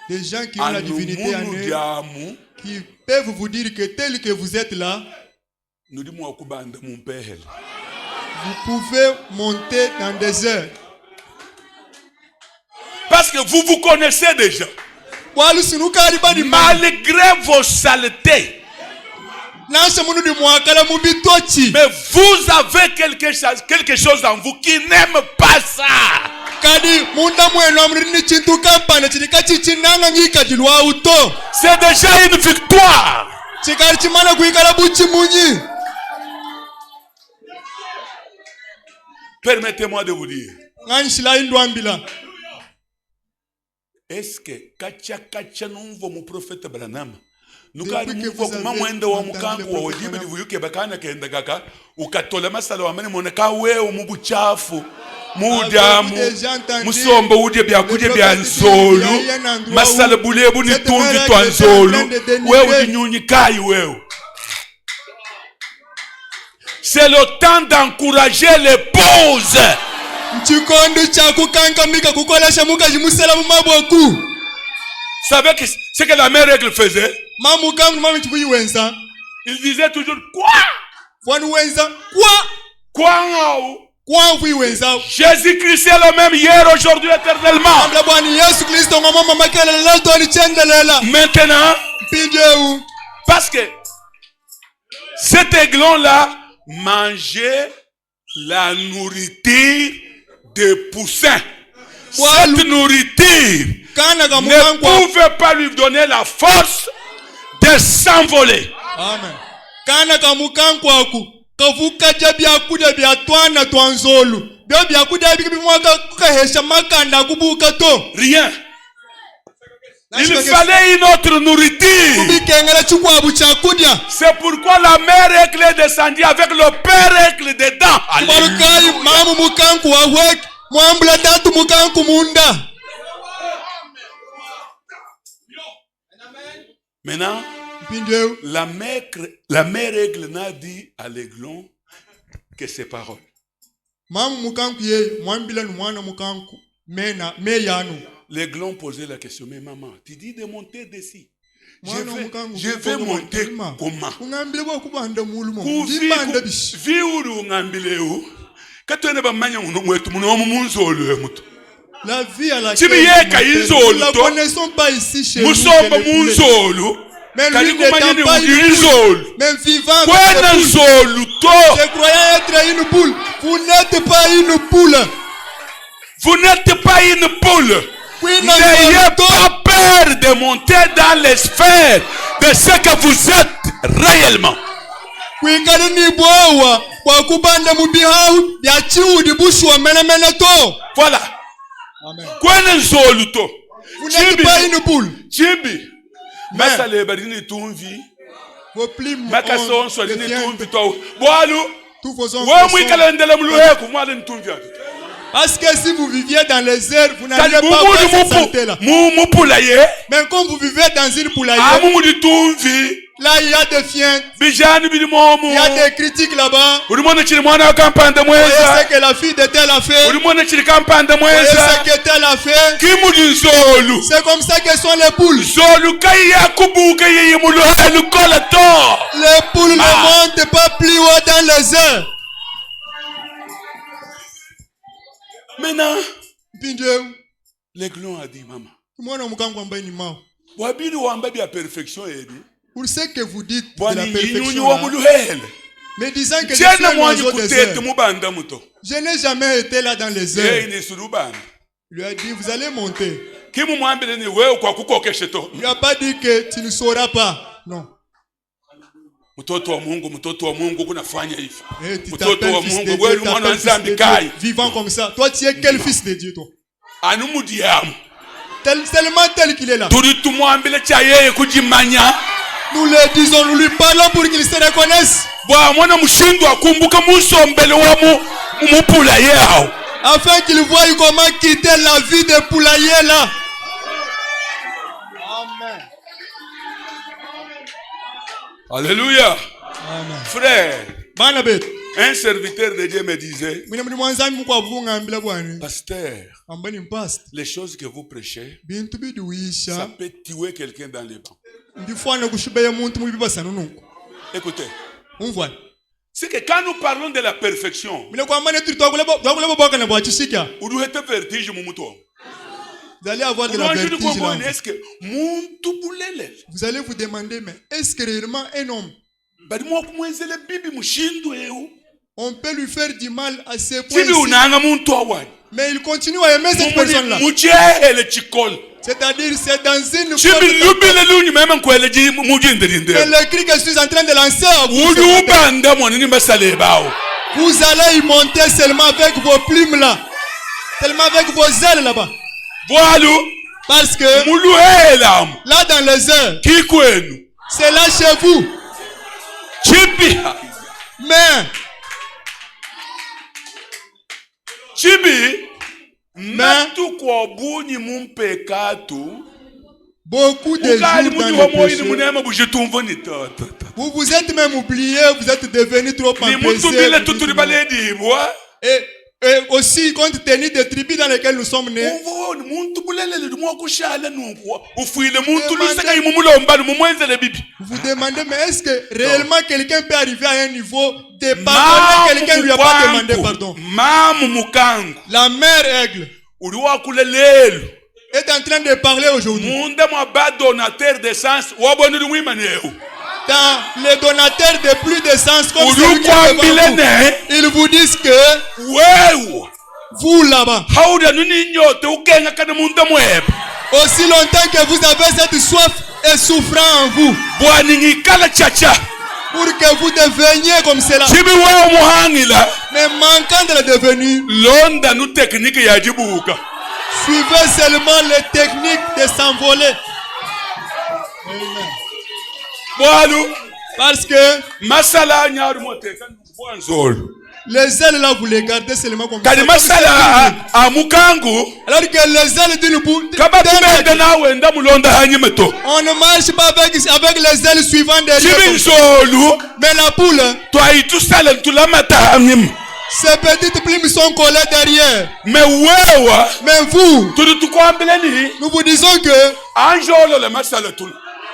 des gens qui ont la divinité en eux, qui peuvent vous dire que tel que vous êtes là, vous pouvez monter dans des heures. Parce que vous vous connaissez déjà. Malgré vos saletés, Mais vous avez quelque chose en vous qui n'aime pas ça. C'est déjà une victoire. Permettez-moi de vous dire. Est-ce que kacha numvo mu prophète Branham nukari muvo kuma mwende wa mukangu wa wajibu livuyuke bakana kenda kaka ukatola masala wa mene moneka wewe mu buchafu mudamu musombo udye byakudye bya nzolu masala bulebu ni tumvi twa nzolu wewe unyunyi kai wewe. C'est le temps d'encourager l'épouse. Vous savez ce que la mère règle faisait? Il disait toujours quoi? Jésus-Christ est le même hier, aujourd'hui, éternellement. Maintenant, parce que cet aiglon-là mangeait la nourriture des poussins. Cette nourriture ne pouvait pas lui donner la force de s'envoler. Amen. Kana kamukankwaku kavuka byakuda byatwana twanzolu byo byakuda bikimwaka kukahesha makanda kubuka to rien. Il fallait une autre nourriture. C'est pourquoi la mère Écle est descendue avec le père Écle dedans. Maintenant, la mère Aigle n'a dit à l'aiglon que ces paroles. L'aiglon posait la question, mais maman, tu dis de monter d'ici. Je vais monter comment? La vie à laquelle nous ne connaissons pas ici chez nous. Mais lui n'étant pas une poule, même vivant avec les poules. Je croyais être une poule. Vous n'êtes pas une poule. Vous n'êtes pas une poule. N'ayez pas peur de monter dans les sphères de ce que vous êtes réellement. Voilà. Amen. Vous n'êtes pas une poule. Vos plumes tous vos parce que si vous viviez dans les airs, vous n'allez pas voir cette santé-là. Mais comme vous vivez dans une poulailler, là il y a des fientes, il y a des critiques là-bas. Vous voyez ce que la fille de tel a fait. Vous voyez ce que tel a fait. C'est comme ça que sont les poules. Les poules ne montent pas plus haut dans les airs. Maintenant, l'aiglon a dit, maman, pour ce que vous dites de la perfection là, mais disant que je suis un oiseau des airs, je n'ai jamais été là dans les airs. Il lui a dit, vous allez monter. Il n'a pas dit que tu ne sauras pas. Non. Mtoto wa Mungu kunafanya hivi. Mtoto wa Mungu wewe ni mwana wa Nzambi kai. Vivant comme ça. Toi tu es quel fils de Dieu toi? Anumudiamu. Tellement tel qu'il est là. Tulitumwambile cha yeye kujimanya. Nous le disons, nous lui parlons pour qu'il se reconnaisse. Bwa mwana mushindu akumbuka musombele wa mupulaye hao. Afin qu'il voie comment quitter la vie de poulailler là. Amen. Alléluia. Amen. Frère, un serviteur de Dieu me disait, pasteur, les choses que vous prêchez, ça peut tuer quelqu'un dans les bancs. Écoutez, c'est que quand nous parlons de la perfection, vous allez avoir de la vertige là. Vous allez vous demander, mais est-ce que réellement un homme On peut lui faire du mal à ce point. Mais il continue à aimer cette personne-là. C'est-à-dire, c'est dans une et le cri que je suis en train de lancer à vous. Vous allez y monter seulement avec vos plumes là. Seulement avec vos ailes là-bas. Parce que là dans les airs, c'est là chez vous. Mais beaucoup de jours dans le péché, vous vous êtes même oublié, vous êtes devenu trop empêché. Et aussi compte tenu des tribus dans lesquelles nous sommes nés. Vous demandez, mais est-ce que réellement quelqu'un peut arriver à un niveau de pardonner quelqu'un qui lui a pas demandé pardon? La mère aigle est en train de parler aujourd'hui. Dans les donateurs de plus d'essence comme celui qui est devant vous, ils vous disent que vous là-bas, aussi longtemps que vous avez cette soif et souffrant en vous, pour que vous deveniez comme cela, mais manquant de le devenir, suivez seulement les techniques de s'envoler. Parce que les ailes là, vous les gardez seulement comme ça. Alors que les ailes d'une boule, on ne marche pas avec les ailes suivantes derrière. Mais la poule, ces petites plumes sont collées derrière. Mais vous, nous vous disons que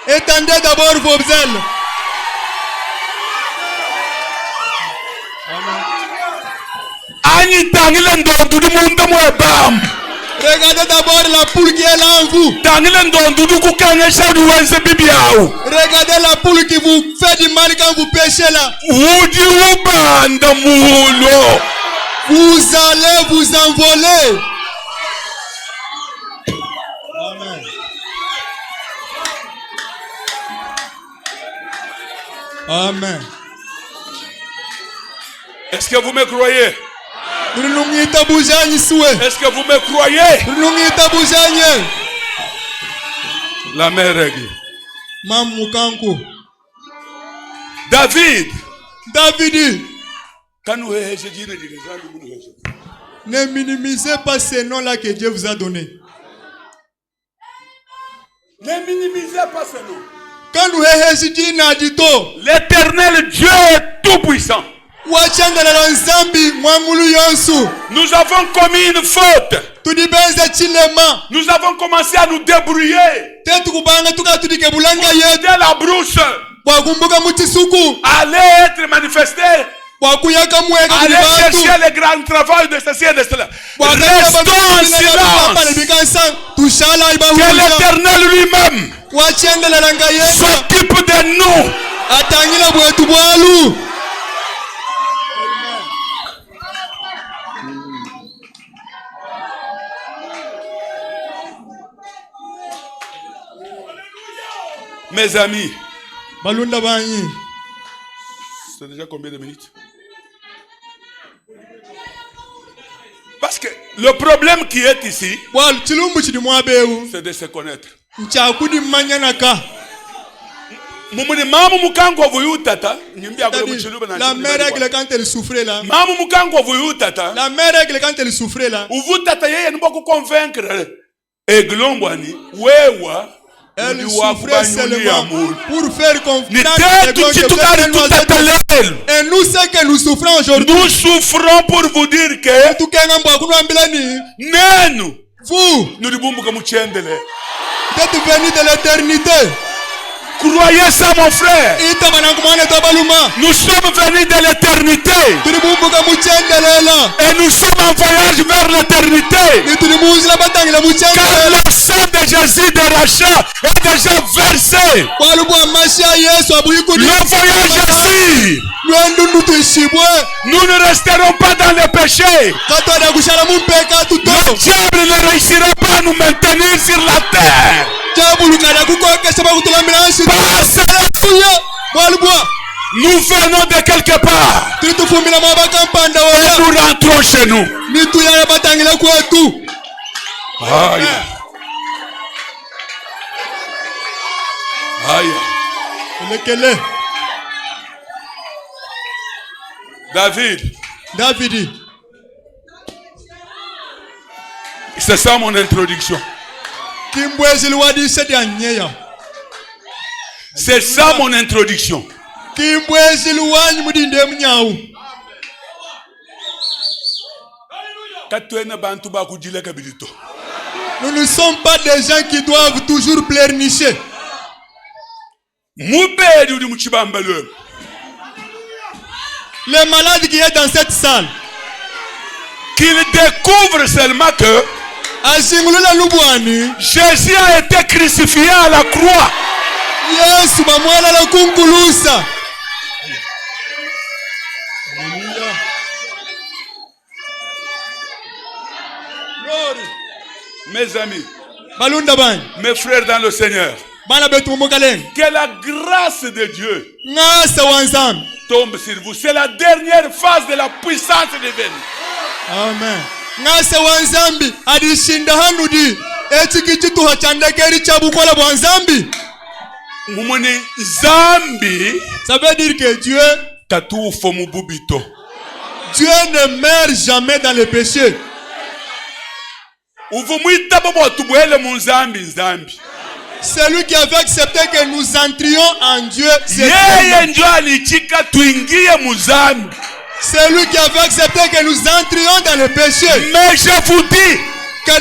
étendez d'abord vos ailes. Regardez d'abord la poule qui est là en vous. Regardez la poule qui vous fait du mal quand vous pêchez là. Vous allez vous envoler. Amen. Amen. Est-ce que vous me croyez? Est-ce que vous me croyez? La mère règle. David. Ne minimisez pas ces noms-là que Dieu vous a donnés. Ne minimisez pas ces noms. L'Éternel Dieu est tout puissant. Nous avons commis une faute. Nous avons commencé à nous débrouiller. De la brousse. Aller être manifesté. Aller chercher les grands travaux de ceci et de cela. Restons en silence. Que l'Éternel lui-même s'occupe de nous. Mes amis, c'est déjà combien de minutes? Parce que le problème qui est ici, c'est de se connaître. La mère règle quand elle souffrait là. La mère règle quand elle souffrait là. Elle souffrait seulement pour faire confiance. Et nous, ce que nous souffrons aujourd'hui, nous souffrons pour vous dire que vous, vous êtes venus de l'éternité. Croyez ça, mon frère. Nous sommes venus de l'éternité. Et nous sommes en voyage vers l'éternité. Car le sang de Jésus Jésus de rachat est déjà versé. Le voyage est sûr. Nous ne resterons pas dans le péché. Le diable ne réussira pas à nous maintenir sur la terre. Nous venons de quelque part et nous rentrons chez nous. Aïe. Aïe. David. C'est ça mon introduction. C'est ça mon introduction. Nous ne sommes pas des gens qui doivent toujours pleurnicher. Les malades qui sont dans cette salle, qu'ils découvrent seulement que Jésus a été crucifié à la croix. Mes amis, mes frères dans le Seigneur, que la grâce de Dieu tombe sur vous. C'est la dernière phase de la puissance divine. Amen. Ça veut dire que Dieu ne meurt jamais dans le péché. C'est lui qui avait accepté que nous entrions en Dieu. C'est lui qui avait accepté que nous entrions dans le péché. Mais je vous dis que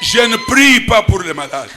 je ne prie pas pour les malades.